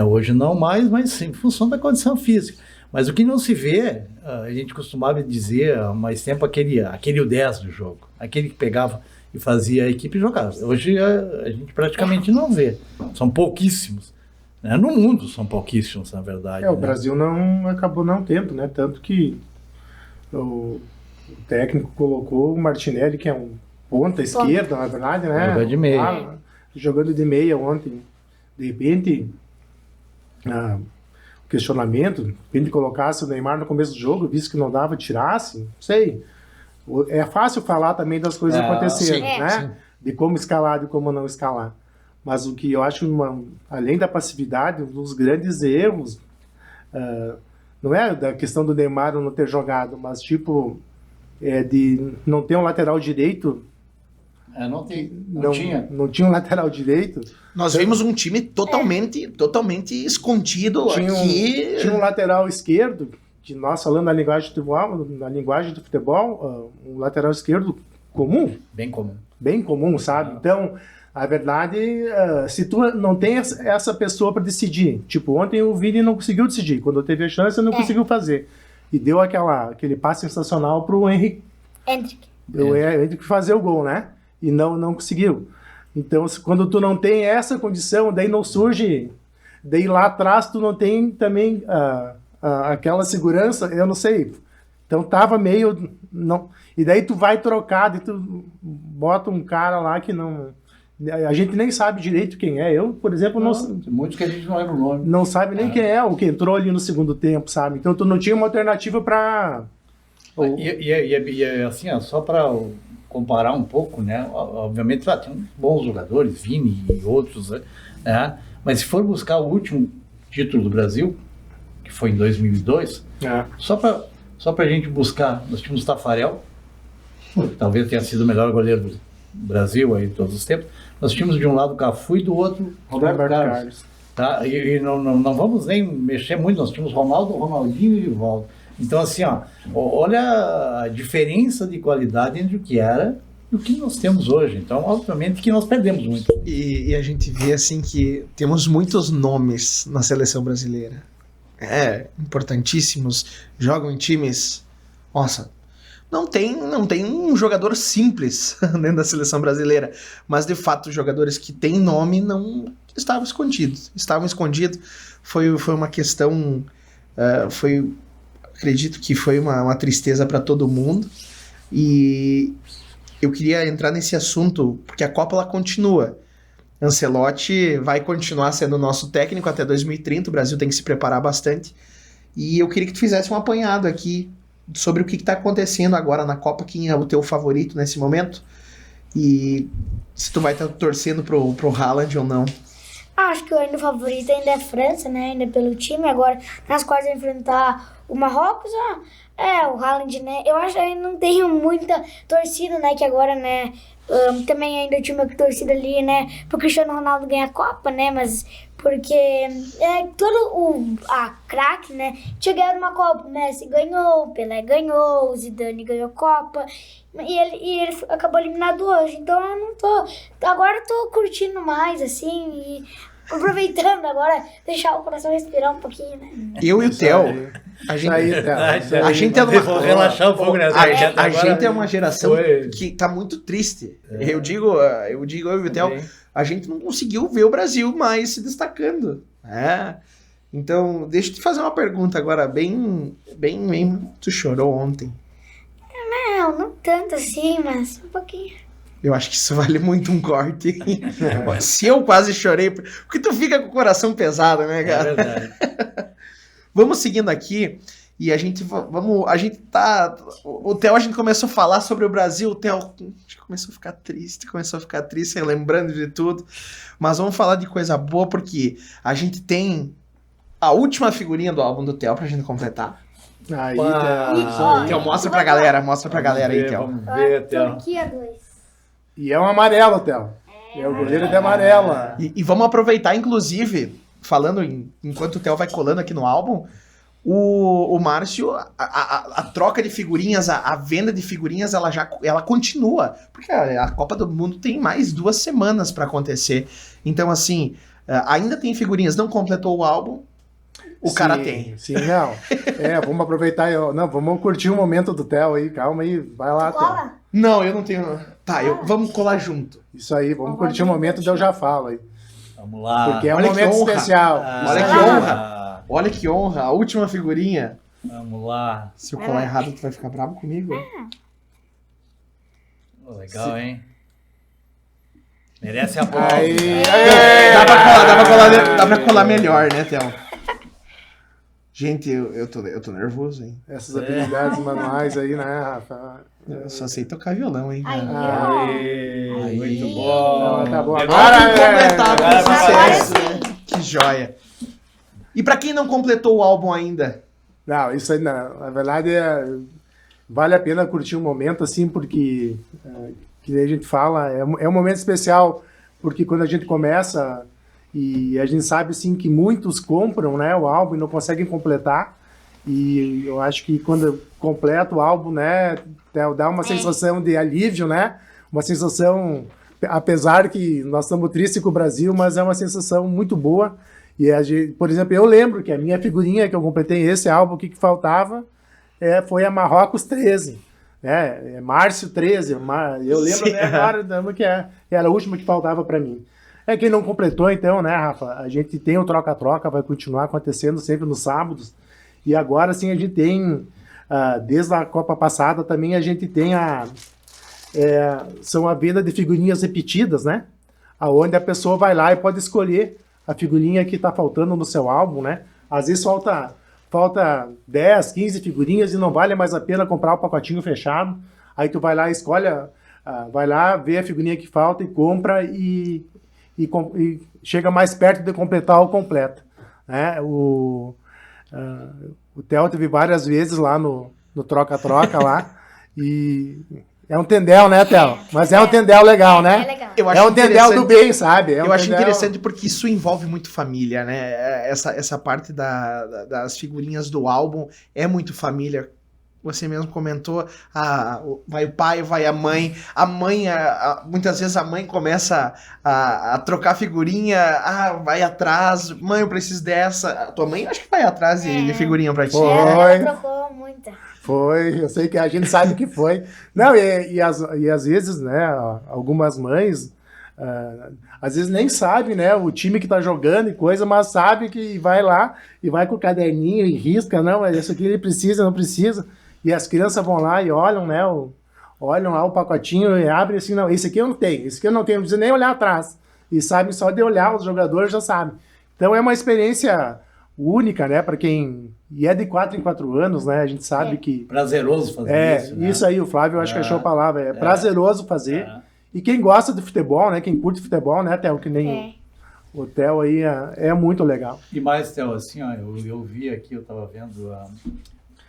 Hoje não mais, mas em função da condição física. Mas o que não se vê, a gente costumava dizer há mais tempo, aquele o 10 do jogo, aquele que pegava e fazia a equipe jogar. Hoje a gente praticamente não vê, são pouquíssimos. No mundo são pouquíssimos, na verdade. O Brasil acabou não tendo, né? Tanto que o técnico colocou o Martinelli, que é um ponta esquerda, na verdade, né? Jogando de meia. Jogando de meia ontem. De repente, questionamento, de repente colocasse o Neymar no começo do jogo, visto que não dava, tirasse, não sei. É fácil falar também das coisas acontecerem, né? Sim. De como escalar, de como não escalar. Mas o que eu acho, além da passividade, um dos grandes erros, não é da questão do Neymar não ter jogado, mas tipo, de não ter um lateral direito. Não tinha. Não tinha um lateral direito. Nós vimos um time totalmente escondido aqui. Tinha um lateral esquerdo, que nós falando na linguagem do futebol, um lateral esquerdo comum. Bem comum, sabe? Então, a verdade, se tu não tem essa pessoa para decidir, tipo, ontem o Vini não conseguiu decidir, quando teve a chance não conseguiu fazer, e deu aquele passe sensacional pro Henrique fazer o gol, né? E não conseguiu. Então, quando tu não tem essa condição, daí não surge, daí lá atrás tu não tem também aquela segurança, eu não sei. Então tava meio, não, e daí tu vai trocar, e tu bota um cara lá que não, a gente nem sabe direito quem é. Eu, por exemplo, muitos que a gente não lembra o nome. Não sabe nem quem é o que entrou ali no segundo tempo, sabe? Então tu não tinha uma alternativa para... E assim, só para comparar um pouco, né? Obviamente tem uns bons jogadores, Vini e outros, né? Mas se for buscar o último título do Brasil, que foi em 2002, só para a gente buscar, nós tínhamos Tafarel, talvez tenha sido o melhor goleiro do Brasil aí de todos os tempos. Nós tínhamos de um lado Cafu e do outro Roberto Carlos. Tá? E não vamos nem mexer muito, nós tínhamos Ronaldo, Ronaldinho e Rivaldo. Então, assim, olha a diferença de qualidade entre o que era e o que nós temos hoje. Então, obviamente que nós perdemos muito. E a gente vê, assim, que temos muitos nomes na seleção brasileira. Importantíssimos, jogam em times... Nossa, não tem um jogador simples dentro da seleção brasileira, mas, de fato, os jogadores que têm nome não estavam escondidos. Foi uma questão... Acredito que foi uma tristeza para todo mundo, e eu queria entrar nesse assunto porque a Copa ela continua. Ancelotti vai continuar sendo o nosso técnico até 2030, o Brasil tem que se preparar bastante, e eu queria que tu fizesse um apanhado aqui sobre o que está acontecendo agora na Copa, quem é o teu favorito nesse momento, e se tu vai estar torcendo pro Haaland ou não. Acho que o favorito ainda é a França, né? Ainda pelo time. Agora, nas quartas vai enfrentar o Marrocos. O Haaland, né? Eu acho que eu não tenho muita torcida, né? Que agora, né? Também ainda tinha uma torcida ali, né? Pro Cristiano Ronaldo ganhar a Copa, né? Mas porque a craque, né? Tinha ganhado uma Copa, o Messi ganhou, o Pelé ganhou, o Zidane ganhou a Copa. E ele acabou eliminado hoje. Então eu não tô... Agora eu tô curtindo mais, assim, e aproveitando agora, deixar o coração respirar um pouquinho, né? Eu e o Theo, a gente é uma... Vou relaxar um pouco, né? A gente é uma geração que tá muito triste. Eu digo, eu e o Theo, a gente não conseguiu ver o Brasil mais se destacando. Então, deixa eu te fazer uma pergunta agora, bem... Tu chorou ontem? Não tanto assim, mas um pouquinho. Eu acho que isso vale muito um corte. Se eu quase chorei, porque tu fica com o coração pesado, né, cara? É verdade. Vamos seguindo aqui, e a gente tá... O Theo, a gente começou a falar sobre o Brasil, o Theo começou a ficar triste, lembrando de tudo, mas vamos falar de coisa boa, porque a gente tem a última figurinha do álbum do Theo pra gente completar. Theo, mostra pra galera aí, Theo. Vamos ver, Theo. Turquia 2. E é um amarelo, Theo. É o goleiro de amarela. E vamos aproveitar, inclusive, falando enquanto o Theo vai colando aqui no álbum, o Márcio, a troca de figurinhas, a venda de figurinhas, ela continua. Porque a Copa do Mundo tem mais 2 semanas para acontecer. Então, assim, ainda tem figurinhas, não completou o álbum, o cara tem. Sim, não. Vamos aproveitar. Vamos curtir o momento do Theo aí. Calma aí, vai lá, Theo. Cola? Não, eu não tenho... Tá, vamos colar junto. Isso aí, vamos curtir o momento, daí eu já falo aí. Vamos lá. Porque é um Olha que momento honra. especial. Olha que honra. Olha que honra, a última figurinha. Vamos lá. Se eu colar errado, tu vai ficar bravo comigo? Legal, hein? Merece a bola. Dá pra colar melhor, né, Theo? Gente, eu tô nervoso, hein? Essas habilidades manuais aí, né, Rafa? Eu só sei tocar violão, hein? Aí, Aê, muito Não, bom. tá bom. Agora completar com agora sucesso. vai. Né? Que joia. E pra quem não completou o álbum ainda? Não, isso aí, na verdade, vale a pena curtir um momento, assim, porque, que a gente fala, é um momento especial, porque quando a gente começa, e a gente sabe, assim, que muitos compram, né, o álbum e não conseguem completar, e eu acho que quando completa o álbum, né, dá uma sensação de alívio, né, uma sensação, apesar que nós estamos tristes com o Brasil, mas é uma sensação muito boa. E a gente, por exemplo, eu lembro que a minha figurinha que eu completei esse álbum, o que faltava foi a Marrocos 13, né? Márcio 13, eu lembro agora que era a última que faltava para mim. Quem não completou então, né, Rafa? A gente tem o troca-troca, vai continuar acontecendo sempre nos sábados. E agora sim a gente tem, desde a Copa passada também a gente tem são a venda de figurinhas repetidas, né? Aonde a pessoa vai lá e pode escolher a figurinha que está faltando no seu álbum, né? Às vezes falta 10, 15 figurinhas e não vale mais a pena comprar o pacotinho fechado. Aí tu vai lá, escolhe, vai lá, vê a figurinha que falta e compra e chega mais perto de completar o completo. Né? O Theo teve várias vezes lá no troca-troca lá e... É um tendel, né, Theo? Mas é um tendel legal, né? É legal. Eu acho É um tendel do bem, sabe? Eu acho interessante porque isso envolve muito família, né? Essa parte das figurinhas do álbum é muito família. Você mesmo comentou, vai o pai, vai a mãe. A mãe, muitas vezes a mãe começa a trocar figurinha, vai atrás, mãe, eu preciso dessa. A tua mãe acho que vai atrás de figurinha pra ti. Ela trocou muita. Foi, eu sei que a gente sabe que foi. Não, e às vezes, né, algumas mães, às vezes nem sabe, né, o time que tá jogando e coisa, mas sabe que vai lá e vai com o caderninho e risca, não, mas isso aqui ele precisa, não precisa. E as crianças vão lá e olham, né, olham lá o pacotinho e abrem assim, não, esse aqui eu não tenho, não precisa nem olhar atrás. E sabem só de olhar, os jogadores já sabem. Então é uma experiência única, né, para quem... E é de 4 em 4 anos, né? A gente sabe que... Prazeroso fazer isso, né? Isso aí, o Flávio, eu acho que achou a palavra. É prazeroso fazer. E quem gosta de futebol, né? Quem curte futebol, né, Theo? Que nem o Theo aí, é muito legal. E mais, Theo, assim, ó, eu vi aqui, eu tava vendo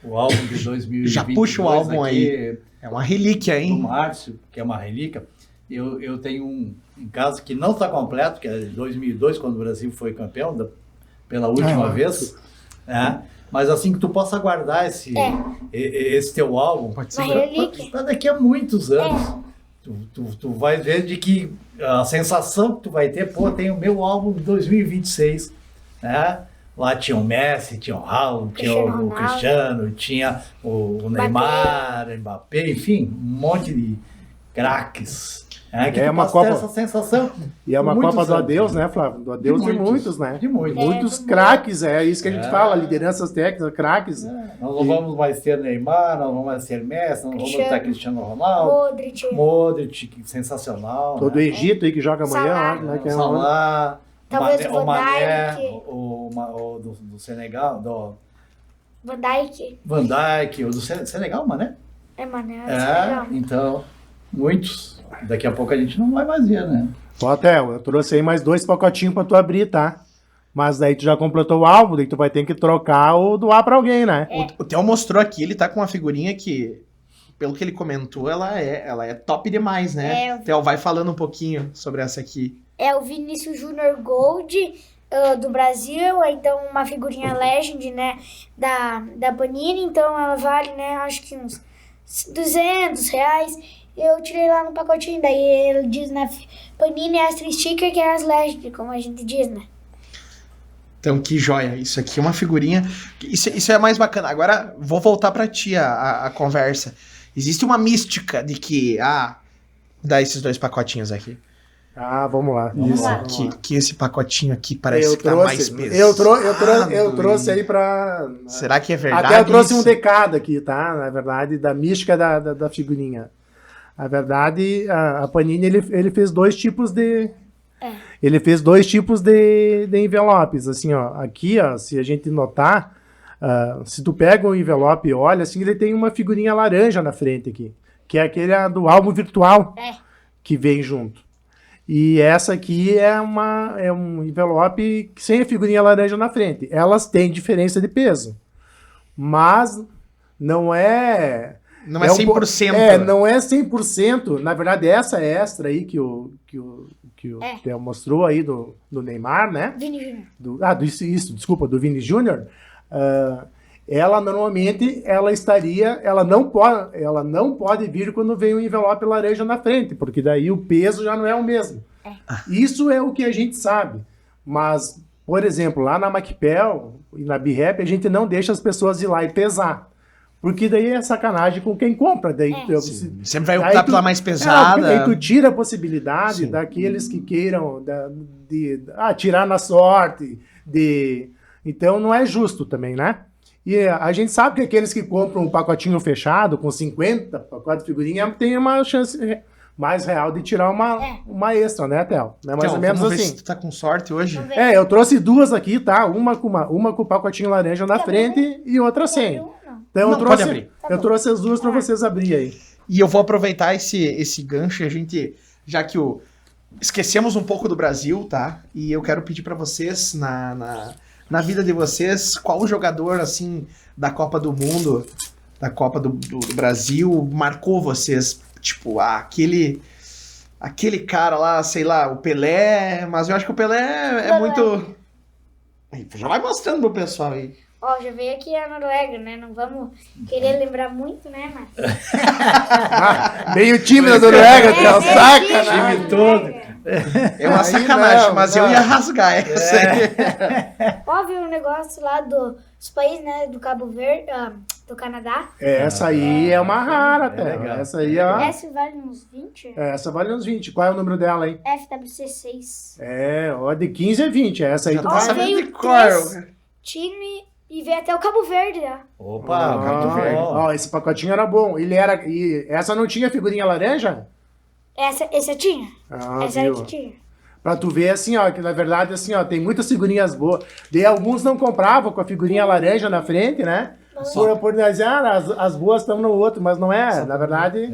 o álbum de 2022. Já puxa o álbum aqui, aí. É uma relíquia, do hein? Márcio, que é uma relíquia. Eu tenho um em casa que não está completo, que é de 2002, quando o Brasil foi campeão, pela última vez. Mas assim que tu possa guardar esse teu álbum, Pode Uma ser. relíquia. para daqui a muitos anos. Tu vai ver de que a sensação que tu vai ter, tem o meu álbum de 2026, né? Lá tinha o Messi, tinha o Raul, tinha o Cristiano, tinha o Neymar, Mbappé, enfim, um monte de craques. Que É uma tu possa ter Copa- essa sensação. E é uma Muitos Copa do anos, adeus, né, Flávio? Do adeus de muitos, né? De muitos. Muitos do craques, é isso que a gente fala, lideranças técnicas, craques. Nós não vamos mais ter Neymar, nós não vamos mais ter Messi, nós não vamos ter Cristiano Ronaldo, Modric, que sensacional. Todo o né? Egito aí que joga amanhã, Salah. né? Que O é Salah, Talvez o o Van Mané, Dijk. do Senegal, do Van Dijk. Van Dijk, o do Senegal, Mané. Mané. Então, muitos. Daqui a pouco a gente não vai mais ver, né? Ó, Theo, eu trouxe aí mais 2 pacotinhos pra tu abrir, tá? Mas daí tu já completou o álbum, daí tu vai ter que trocar ou doar pra alguém, né? O Theo mostrou aqui, ele tá com uma figurinha que, pelo que ele comentou, ela é top demais, né? Theo, vai falando um pouquinho sobre essa aqui. É o Vinícius Júnior Gold do Brasil, ou então uma figurinha Legend, né, da Panini, então ela vale, né, acho que uns R$200. Eu tirei lá no pacotinho, daí ele diz, né, Panini Extra Sticker, que é as Legend, como a gente diz, né. Então, que joia. Isso aqui é uma figurinha. Isso é mais bacana. Agora, vou voltar pra ti a conversa. Existe uma mística de que, dá esses 2 pacotinhos aqui. Vamos lá. Vamos lá. Que esse pacotinho aqui parece que tá mais pesado. Eu trouxe aí pra... Será que é verdade? Até eu trouxe isso? um decado aqui, tá? Na verdade, da mística da figurinha. Na verdade, a Panini, ele fez 2 tipos de... Ele fez 2 tipos de envelopes, assim, ó. Aqui, ó, se a gente notar, se tu pega um envelope e olha, assim, ele tem uma figurinha laranja na frente aqui, que é aquele do álbum virtual que vem junto. E essa aqui é um envelope sem a figurinha laranja na frente. Elas têm diferença de peso, mas não é... Não é 100%. Não é 100%. Na verdade, essa extra aí que o Theo mostrou aí do Neymar, né? Vini Júnior. Desculpa, do Vini Júnior. Ela normalmente ela não pode vir quando vem um envelope laranja na frente, porque daí o peso já não é o mesmo. Isso é o que a gente sabe. Mas, por exemplo, lá na Macpel e na BRAP, a gente não deixa as pessoas ir lá e pesar. Porque daí é sacanagem com quem compra. Daí, sempre vai optar pela mais pesada. Aí tu tira a possibilidade daqueles que queiram tirar na sorte. Então não é justo também, né? E a gente sabe que aqueles que compram um pacotinho fechado com 50 pacotes de figurinha tem uma chance mais real de tirar uma extra, né, Theo? É mais ou menos vamos assim. ver se tu tá com sorte hoje. Eu trouxe 2 aqui, tá? Uma com o pacotinho laranja na frente e outra sem. Então eu trouxe as 2 para vocês abrirem aí. E eu vou aproveitar esse gancho e a gente, já que esquecemos um pouco do Brasil, tá? E eu quero pedir para vocês, na vida de vocês, qual jogador, assim, da Copa do Mundo, da Copa do Brasil, marcou vocês? Tipo, aquele cara lá, sei lá, o Pelé, mas eu acho que o Pelé é muito... Aí, já vai mostrando pro pessoal aí. Já veio aqui a Noruega, né? Não vamos querer lembrar muito, né, mas... Meio time da Noruega, Theo, saca, né? Time todo. É uma sacanagem, mas eu ia rasgar essa aí. Viu um negócio lá dos países, né? Do Cabo Verde, do Canadá. Essa aí é uma rara, até. Essa aí é... Essa vale uns 20? Essa vale uns 20. Qual é o número dela, hein? FWC6. De 15 a 20. Essa aí tu vai... sabendo de cor. Time... E veio até o Cabo Verde, né? Opa, Cabo Verde. Esse pacotinho era bom. E essa não tinha figurinha laranja? Essa tinha. Essa era que tinha. Pra tu ver, assim, ó, que na verdade, assim, ó, tem muitas figurinhas boas. Daí alguns não compravam com a figurinha laranja na frente, né? Por dizer, as boas estão no outro, mas não é. Na verdade...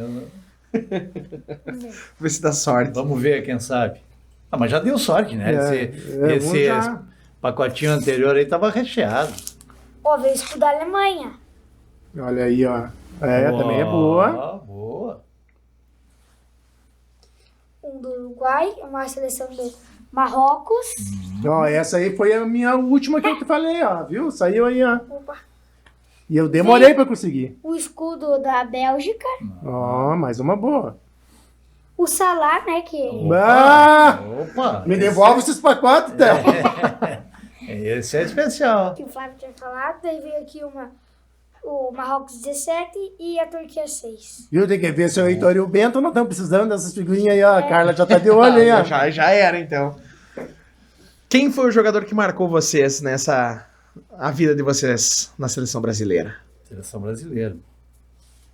Ver se dá sorte. Vamos ver, quem sabe. Mas já deu sorte, né? Esse pacotinho anterior aí tava recheado. Veio escudo da Alemanha. Olha aí, ó. Também é boa. Boa. Um do Uruguai, uma seleção do Marrocos. Essa aí foi a minha última que eu te falei, ó. Viu? Saiu aí, ó. Opa. E eu demorei pra conseguir. O escudo da Bélgica. Mais uma boa. O Salah, né, que... Opa! Me devolve esses pacotes, Theo. Esse é especial. Que o Flávio tinha falado. Daí veio aqui o Marrocos 17 e a Turquia 6. Viu? Tem que ver se o Heitor e o Bento não estão precisando dessas figurinhas aí, ó. A Carla já tá de olho aí, ó. Já era, então. Quem foi o jogador que marcou vocês a vida de vocês na seleção brasileira? Seleção brasileira.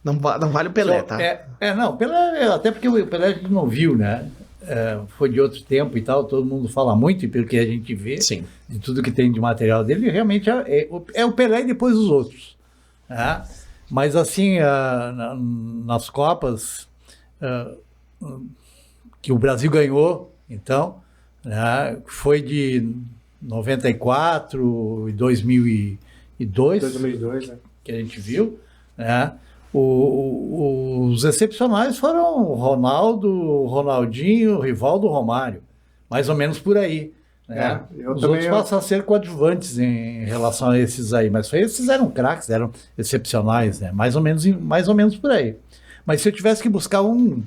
Não vale o Pelé, tá? Não, Pelé, até porque o Pelé a gente não viu, né? Foi de outro tempo e tal, todo mundo fala muito, e pelo que a gente vê, Sim. de tudo que tem de material dele, realmente é o Pelé e depois os outros. Né? Mas assim, nas Copas que o Brasil ganhou, então, né, foi de 94 e 2002, 2002, né? Que a gente viu, né? Os excepcionais foram Ronaldo, Ronaldinho, Rivaldo, Romário, mais ou menos por aí, Né? Eu Os também- outros passam a ser coadjuvantes em relação a esses aí, mas esses eram craques, eram excepcionais, né? Mais ou menos por aí. Mas se eu tivesse que buscar um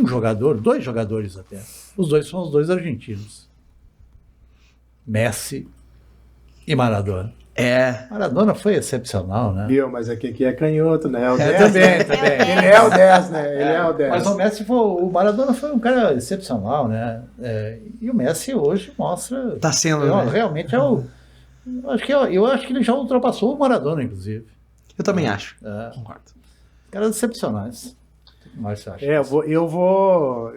jogador, 2 jogadores até, os dois são os 2 argentinos. Messi e Maradona. Maradona foi excepcional, né? Viu, mas aqui é canhoto, né? O 10, Também. Ele é o 10, né? Ele é o 10. Mas o Messi o Maradona foi um cara excepcional, né? E o Messi hoje mostra. Tá sendo, né? Realmente é o. Eu acho que ele já ultrapassou o Maradona, inclusive. Eu também acho. Concordo. Caras excepcionais. O que mais você acha? Eu vou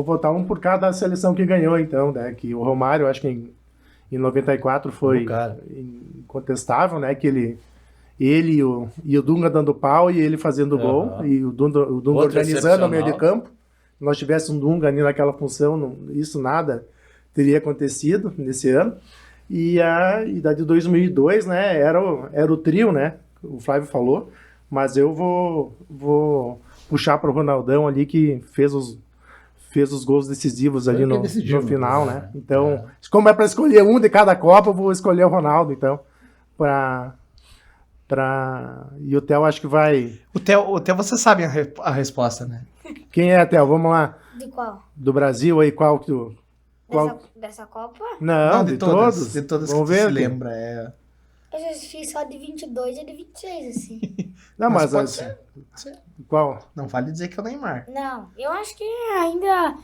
botar um por cada seleção que ganhou, então, né? Que o Romário, acho que em 94 foi incontestável, né? Que ele e o Dunga dando pau e ele fazendo gol, e o Dunga organizando o meio de campo. Se nós tivéssemos um Dunga ali naquela função, isso nada teria acontecido nesse ano. E da de 2002, né? Era o trio, né? O Flávio falou, mas eu vou puxar para o Ronaldão ali, que fez os gols decisivos ali no final, né? Então, como é para escolher um de cada Copa, eu vou escolher o Ronaldo, então, e o Theo acho que vai... O Theo, você sabe a resposta, né? Quem é, Theo? Vamos lá. De qual? Do Brasil aí, qual que tu... Dessa Copa? Não, de todos. De todas Vamos que tu ver. se lembra. Eu já fiz só de 22 e de 26, assim. Não, Mas pode assim, ser. qual? Não vale dizer que é o Neymar. Não, eu acho que ainda...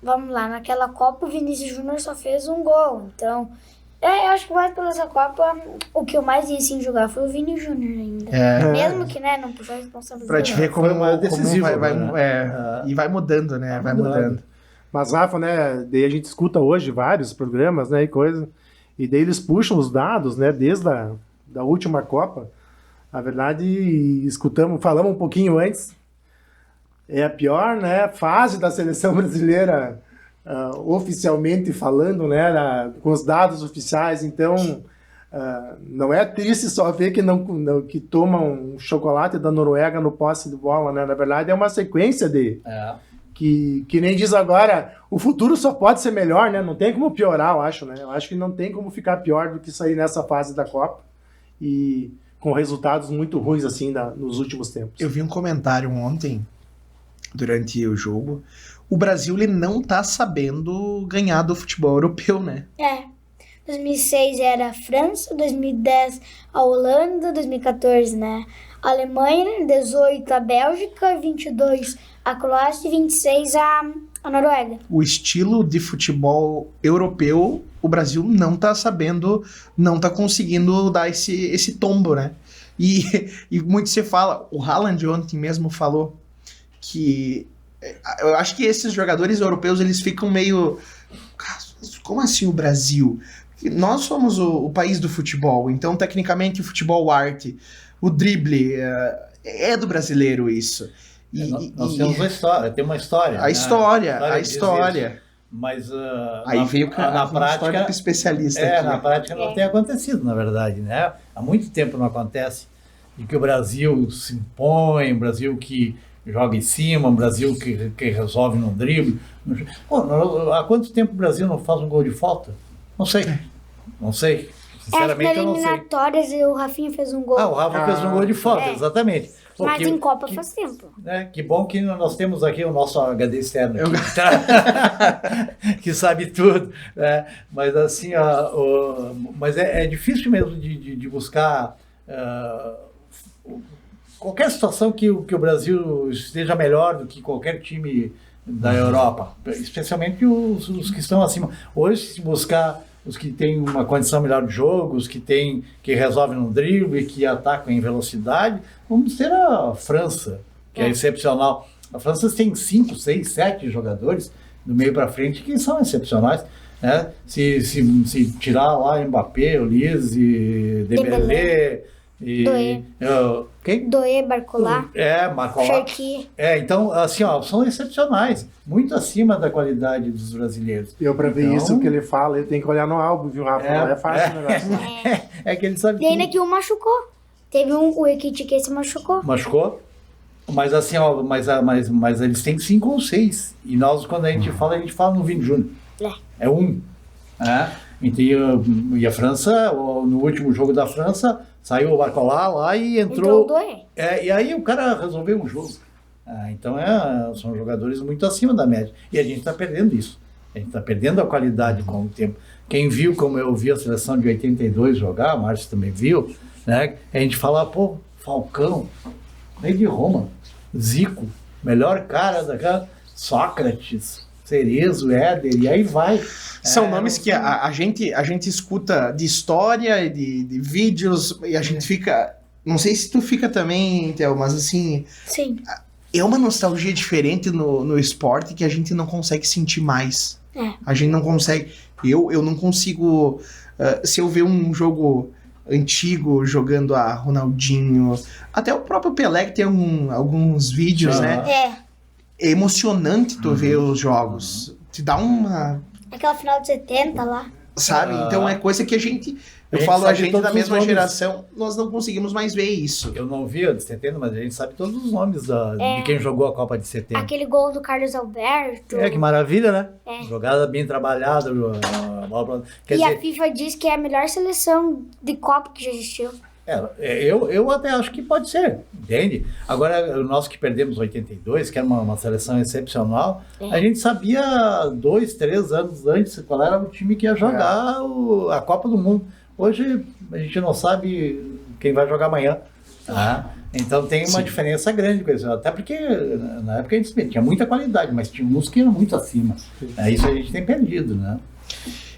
Vamos lá, naquela Copa o Vinícius Júnior só fez um gol. Então, eu acho que mais pela essa Copa, o que eu mais ia assim jogar foi o Vini Júnior ainda. Mesmo que, né, não puxou a responsabilidade. Pra te ver como decisivo, e vai mudando, né? Vai mudando. Mas, Rafa, né, daí a gente escuta hoje vários programas, né, e coisa, e daí eles puxam os dados, né, desde da última Copa. Na verdade, falamos um pouquinho antes, é a pior, né, fase da seleção brasileira, oficialmente falando, né, com os dados oficiais. Então, não é triste só ver que tomam um chocolate da Noruega no posse de bola, né, na verdade é uma sequência que nem diz agora, o futuro só pode ser melhor, né? Não tem como piorar, eu acho, né? Eu acho que não tem como ficar pior do que sair nessa fase da Copa e com resultados muito ruins, assim, nos últimos tempos. Eu vi um comentário ontem, durante o jogo, o Brasil ele não tá sabendo ganhar do futebol europeu, né? 2006 era a França, 2010 a Holanda, 2014, né? A Alemanha, 18 a Bélgica, 22 a Croácia e 26 a Noruega. O estilo de futebol europeu, o Brasil não tá sabendo, não tá conseguindo dar esse tombo, né? E muito se fala, o Haaland ontem mesmo falou que eu acho que esses jogadores europeus, eles ficam meio... Como assim o Brasil? Nós somos o país do futebol, então tecnicamente o futebol arte, o drible, é do brasileiro isso. Nós temos uma história, tem uma história. A história. Mas aí veio na prática especialista aqui, na prática não tem acontecido, na verdade, né? Há muito tempo não acontece de que o Brasil se impõe, um Brasil que joga em cima, um Brasil que resolve no drible. Há quanto tempo o Brasil não faz um gol de falta? Não sei. Sinceramente, eu não sei. Nas eliminatórias o Rafinha fez um gol. O Rafa fez um gol de falta, exatamente. Mas em Copa faz tempo. Que bom que nós temos aqui o nosso HD externo que sabe tudo. Né? Mas assim, mas é difícil mesmo de buscar qualquer situação que o Brasil esteja melhor do que qualquer time da Europa, especialmente os que estão acima. Hoje, se buscar os que têm uma condição melhor de jogo, os que resolvem no drible, que atacam em velocidade, vamos ter a França, que é excepcional. A França tem 5, 6, 7 jogadores do meio para frente que são excepcionais. Né? Se tirar lá Mbappé, Olise, Dembélé... Doé, Barcola. Barcola. Cherki. Então, assim, são excepcionais, muito acima da qualidade dos brasileiros. Para ver isso que ele fala, ele tem que olhar no álbum, viu, Rafa? Não é fácil o negócio. É que ele sabe. E ainda que um machucou. Teve o Ekitike se machucou. Machucou? Mas assim, ó, mas eles têm 5 ou 6. E nós, quando a gente fala no Vini Júnior. É um. Né? E a França, no último jogo da França, saiu o Barcola lá e entrou. E aí o cara resolveu um jogo. Então são jogadores muito acima da média. E a gente está perdendo isso. A gente está perdendo a qualidade com o tempo. Quem viu, como eu vi a seleção de 82 jogar, o Márcio também viu, né? A gente fala, pô, Falcão, rei de Roma, Zico, melhor cara daquela, Sócrates, Cerezo, Éder, e aí vai. São nomes que a gente escuta de história, de vídeos, e a gente fica... Não sei se tu fica também, Theo, mas assim... Sim. É uma nostalgia diferente no esporte que a gente não consegue sentir mais. A gente não consegue... Eu não consigo... se eu ver um jogo antigo jogando a Ronaldinho, até o próprio Pelé que tem alguns vídeos, né? É emocionante tu ver os jogos. Te dá uma... Aquela final de 70 lá. Sabe? Então é coisa que a gente... A gente da mesma geração, nós não conseguimos mais ver isso. Eu não vi a de 70, mas a gente sabe todos os nomes de quem jogou a Copa de 70. Aquele gol do Carlos Alberto. Que maravilha, né? Jogada bem trabalhada. A FIFA diz que é a melhor seleção de Copa que já existiu. Eu até acho que pode ser, entende? Agora, nós que perdemos 82, que era uma seleção excepcional, a gente sabia 2, 3 anos antes qual era o time que ia jogar a Copa do Mundo. Hoje a gente não sabe quem vai jogar amanhã. Tá? Então tem uma diferença grande com isso. Até porque na época a gente tinha muita qualidade, mas tinha uns que eram muito acima. Isso a gente tem perdido, né?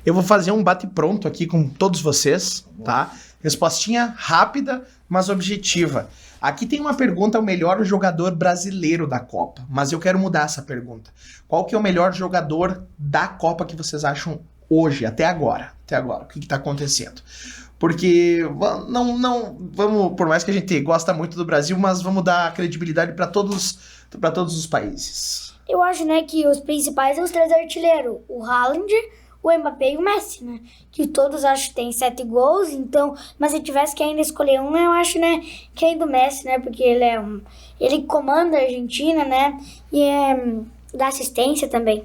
Eu vou fazer um bate-pronto aqui com todos vocês, tá? Respostinha rápida, mas objetiva. Aqui tem uma pergunta, o melhor jogador brasileiro da Copa. Mas eu quero mudar essa pergunta. Qual que é o melhor jogador da Copa que vocês acham hoje, até agora? O que está acontecendo? Porque não vamos, por mais que a gente gosta muito do Brasil, mas vamos dar credibilidade para todos os países. Eu acho, né, que os principais são os 3 artilheiros. O Haaland, o Mbappé e o Messi, né? Que todos acho que tem 7 gols, então... Mas se tivesse que ainda escolher um, eu acho, né, que é do Messi, né? Porque ele comanda a Argentina, né? E dá assistência também.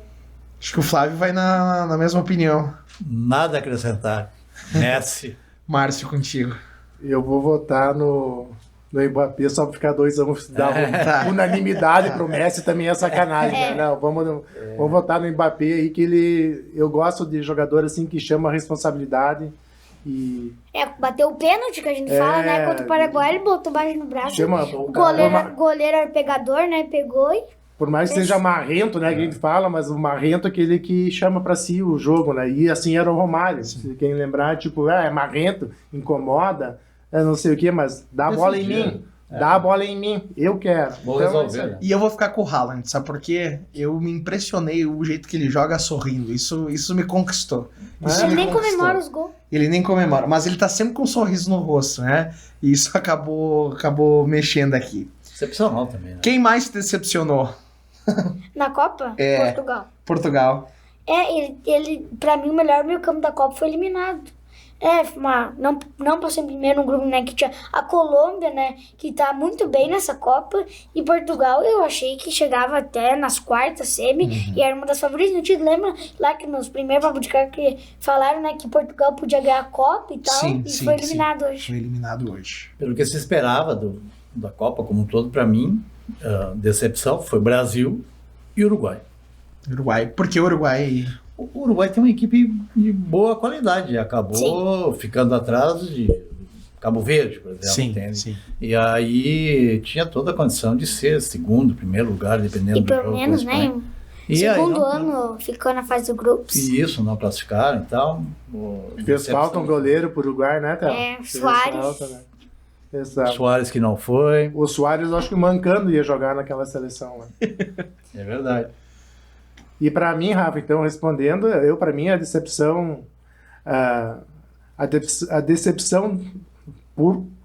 Acho que o Flávio vai na mesma opinião. Nada a acrescentar. Messi. Márcio, contigo. Eu vou votar no Mbappé só pra ficar 2-1, dar unanimidade pro Messi também é sacanagem, né? Não, vamos votar no Mbappé aí, que eu gosto de jogador assim que chama a responsabilidade e... bateu o pênalti que a gente fala, né? Contra o Paraguai, ele botou baixo no braço. O goleiro era pegador, né? Pegou e... Por mais que seja marrento, né, que a gente fala, mas o marrento é aquele que chama pra si o jogo, né? E assim era o Romário. Se quem lembrar, tipo, é marrento, incomoda, não sei o quê, mas dá a bola em mim. Dá a bola em mim, eu quero. Vou resolver. E eu vou ficar com o Haaland, sabe por quê? Eu me impressionei o jeito que ele joga sorrindo. Isso me conquistou. Ele nem comemora os gols. Ele nem comemora, mas ele tá sempre com um sorriso no rosto, né? E isso acabou mexendo aqui. Excepcional também, né? Quem mais te decepcionou? Na Copa? Portugal. Ele, pra mim, o melhor meio campo da Copa foi eliminado. Não passou em primeiro no grupo, né, que tinha a Colômbia, né, que tá muito bem nessa Copa, e Portugal eu achei que chegava até nas quartas, semi, e era uma das favoritas. Não te lembra lá que nos primeiros papos de cara que falaram, né, que Portugal podia ganhar a Copa e tal, foi eliminado hoje. Foi eliminado hoje. Pelo que se esperava da Copa como um todo, para mim, decepção foi Brasil e Uruguai. Por que o Uruguai? O Uruguai tem uma equipe de boa qualidade, acabou ficando atrás de Cabo Verde, por exemplo. Sim. E aí tinha toda a condição de ser segundo, primeiro lugar, dependendo do jogo. E pelo menos, né? Segundo ano ficou na fase do grupos. Isso, não classificaram e tal. Fez falta um goleiro pro Uruguai, né, cara? Soares. Falta, né? Exato. Soares que não foi. O Soares, acho que mancando ia jogar naquela seleção lá. É verdade. E para mim, Rafa, então, respondendo, para mim, a decepção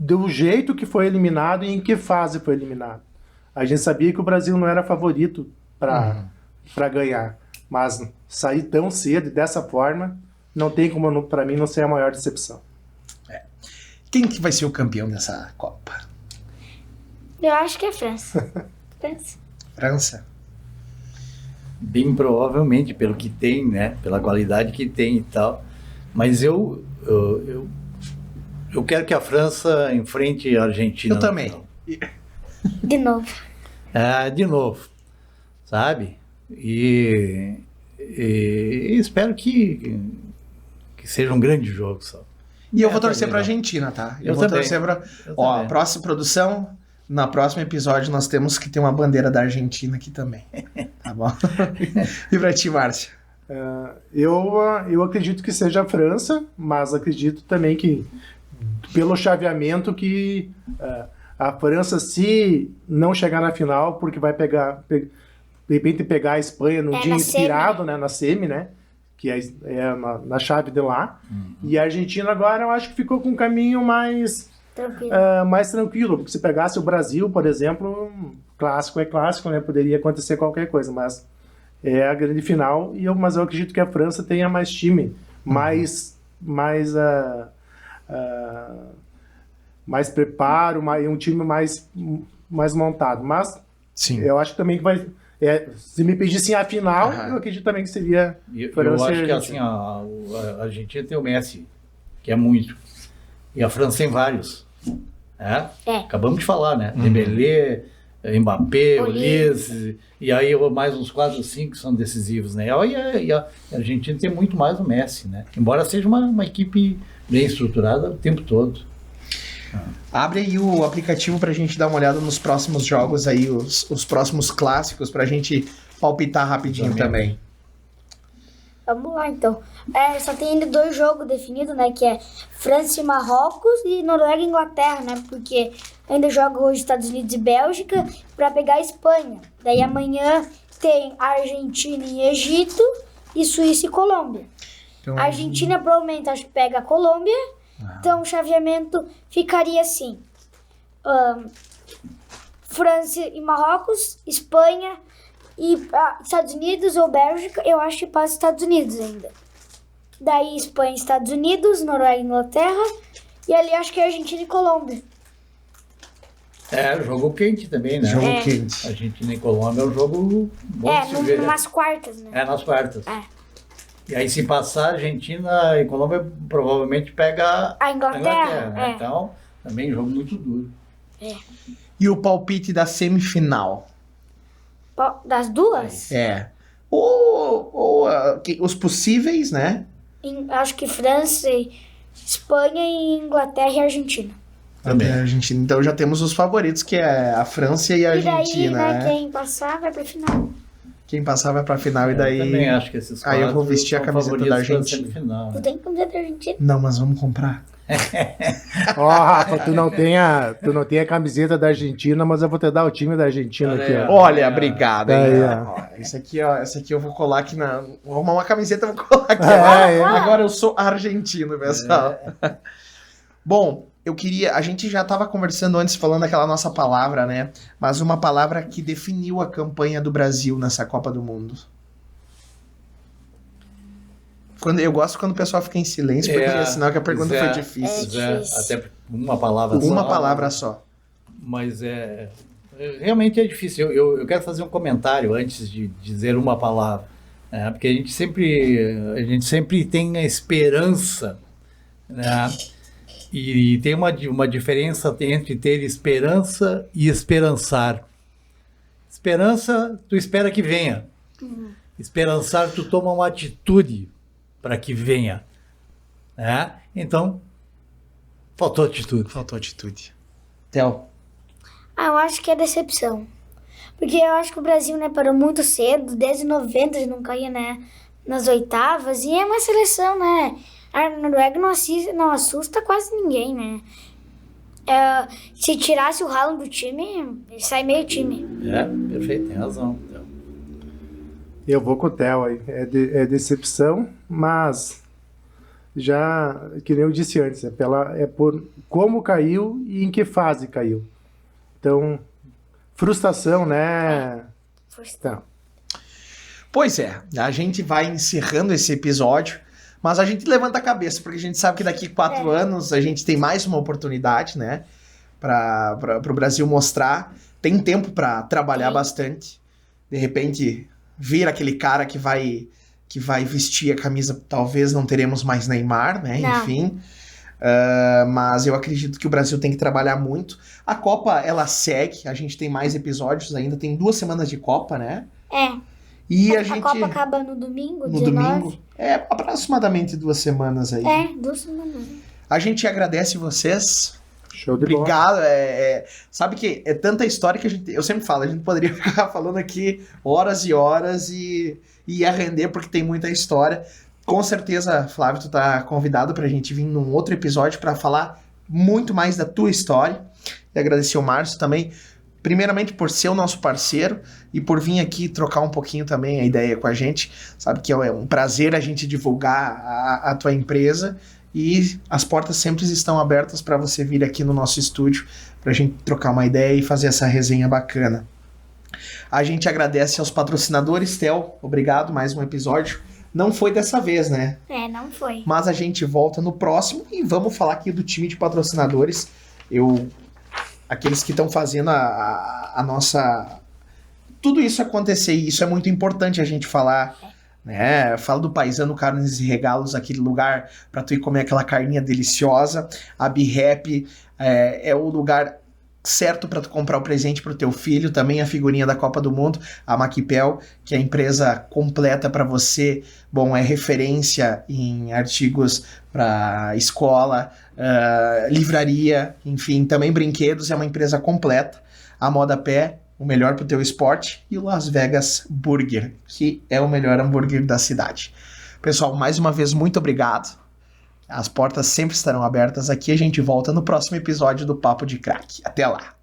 do jeito que foi eliminado e em que fase foi eliminado. A gente sabia que o Brasil não era favorito para ganhar, mas sair tão cedo e dessa forma, não tem como, para mim, não ser a maior decepção. Quem que vai ser o campeão dessa Copa? Eu acho que é França. França. França. Bem provavelmente, pelo que tem, né? Pela qualidade que tem e tal. Mas eu quero que a França enfrente a Argentina. Eu também. Final. De novo. De novo, sabe? E espero que seja um grande jogo só. E eu vou torcer legal. pra Argentina, tá? Eu vou também. torcer pra... Eu Ó, também. próxima produção, na próximo episódio nós temos que ter uma bandeira da Argentina aqui também. Tá bom? E pra ti, Márcio? Eu acredito que seja a França, mas acredito também que, pelo chaveamento, que a França, se não chegar na final, porque vai pegar, de repente pegar a Espanha no dia na inspirado, semi. né, na semi, né, que é na chave de lá, e a Argentina agora eu acho que ficou com um caminho mais tranquilo, porque se pegasse o Brasil, por exemplo, clássico é clássico, né, poderia acontecer qualquer coisa, mas é a grande final, mas eu acredito que a França tenha mais time, mais preparo, um time mais montado. Mas Sim. eu acho que também que vai... se me pedissem a final, eu acredito também que seria Eu França acho e que assim, a Argentina tem o Messi, que é muito. E a França tem vários. É. Acabamos de falar, né? Dembélé, Mbappé, Olise, e aí mais uns 4 ou 5 que são decisivos, né? E a Argentina tem muito mais o Messi, né? Embora seja uma equipe bem estruturada o tempo todo. Abre aí o aplicativo pra gente dar uma olhada nos próximos jogos aí, os próximos clássicos, pra gente palpitar rapidinho também. Vamos lá, então. Só tem ainda 2 jogos definidos, né? Que é França e Marrocos e Noruega e Inglaterra, né? Porque ainda joga hoje Estados Unidos e Bélgica pra pegar a Espanha. Daí amanhã tem Argentina e Egito e Suíça e Colômbia. Então, A Argentina provavelmente acho que pega a Colômbia. Então o chaveamento ficaria assim. França e Marrocos, Espanha e Estados Unidos ou Bélgica, eu acho que passa Estados Unidos ainda. Daí Espanha, Estados Unidos, Noruega e Inglaterra. E ali acho que é Argentina e Colômbia. Jogo quente também, né? Jogo quente. Argentina e Colômbia é um jogo bom de se ver. Nas quartas, né? Nas quartas. E aí se passar Argentina e Colômbia, provavelmente pega A Inglaterra, né? Então, também jogo muito duro. E o palpite da semifinal? Das duas? Os possíveis, né? Acho que França, Espanha, e Inglaterra e Argentina. Também. Argentina. Então já temos os favoritos, que é a França e a Argentina. E daí, né, quem passar vai pra final. Quem passar vai pra final e daí... Eu também acho que esses Aí eu vou quatro vestir a são camiseta da favoritos pra Argentina. semifinal, Tu né? tem camiseta da Argentina? Não, mas vamos comprar. Ó, Rafa, tu não tem a camiseta da Argentina, mas eu vou te dar o time da Argentina Olha aqui, aí, ó. Olha, obrigado. Hein? Aí, Essa aqui eu vou colar aqui na... Vou arrumar uma camiseta e vou colar aqui. Agora eu sou argentino, pessoal. Bom, a gente já estava conversando antes, falando aquela nossa palavra, né? Mas uma palavra que definiu a campanha do Brasil nessa Copa do Mundo. Eu gosto quando o pessoal fica em silêncio, porque é sinal que a pergunta foi difícil. Até uma palavra só. Uma palavra só. Mas realmente é difícil. Eu quero fazer um comentário antes de dizer uma palavra. Porque a gente sempre tem a esperança, né? E tem uma diferença entre ter esperança e esperançar. Esperança, tu espera que venha. Esperançar, tu toma uma atitude para que venha. Né? Então, faltou atitude. Theo. Eu acho que é decepção. Porque eu acho que o Brasil, né, parou muito cedo, desde 90 já não caía, né, nas oitavas, e é uma seleção, né? A Noruega não assusta quase ninguém, né? Se tirasse o Haaland do time, sai meio time. Perfeito, tem razão. Eu vou com o Theo aí. É decepção, mas já, que nem eu disse antes, é por como caiu e em que fase caiu. Então, frustração, né? Então. Pois é, a gente vai encerrando esse episódio, mas a gente levanta a cabeça, porque a gente sabe que daqui 4 anos a gente tem mais uma oportunidade, né? para o Brasil mostrar. Tem tempo para trabalhar bastante. De repente, vir aquele cara que vai vestir a camisa, talvez não teremos mais Neymar, né? Não. Enfim. Mas eu acredito que o Brasil tem que trabalhar muito. A Copa, ela segue, a gente tem mais episódios ainda, tem 2 semanas de Copa, né? E a gente... Copa acaba no domingo, no 19. domingo. Aproximadamente 2 semanas aí. 2 semanas. A gente agradece vocês. Show de bola. Obrigado. Sabe que é tanta história que eu sempre falo, a gente poderia ficar falando aqui horas e horas e ia render porque tem muita história. Com certeza, Flávio, tu tá convidado pra gente vir num outro episódio pra falar muito mais da tua história. E agradecer o Márcio também, primeiramente por ser o nosso parceiro e por vir aqui trocar um pouquinho também a ideia com a gente. Sabe que é um prazer a gente divulgar a tua empresa. E as portas sempre estão abertas para você vir aqui no nosso estúdio para a gente trocar uma ideia e fazer essa resenha bacana. A gente agradece aos patrocinadores. Theo, obrigado, mais um episódio. Não foi dessa vez, né? Não foi. Mas a gente volta no próximo e vamos falar aqui do time de patrocinadores. Aqueles que estão fazendo a nossa... Tudo isso acontecer, e isso é muito importante a gente falar... Fala do Paisano Carnes e Regalos, aquele lugar para tu ir comer aquela carninha deliciosa. A BeHappy é o lugar certo para tu comprar o presente pro teu filho, também a figurinha da Copa do Mundo. A Maquipel, que é a empresa completa para você, é referência em artigos para escola, livraria, enfim, também brinquedos, é uma empresa completa. A Moda Pé, o melhor pro teu esporte, e o Las Vegas Burger, que é o melhor hambúrguer da cidade. Pessoal, mais uma vez, muito obrigado. As portas sempre estarão abertas aqui. A gente volta no próximo episódio do Papo de Crack. Até lá!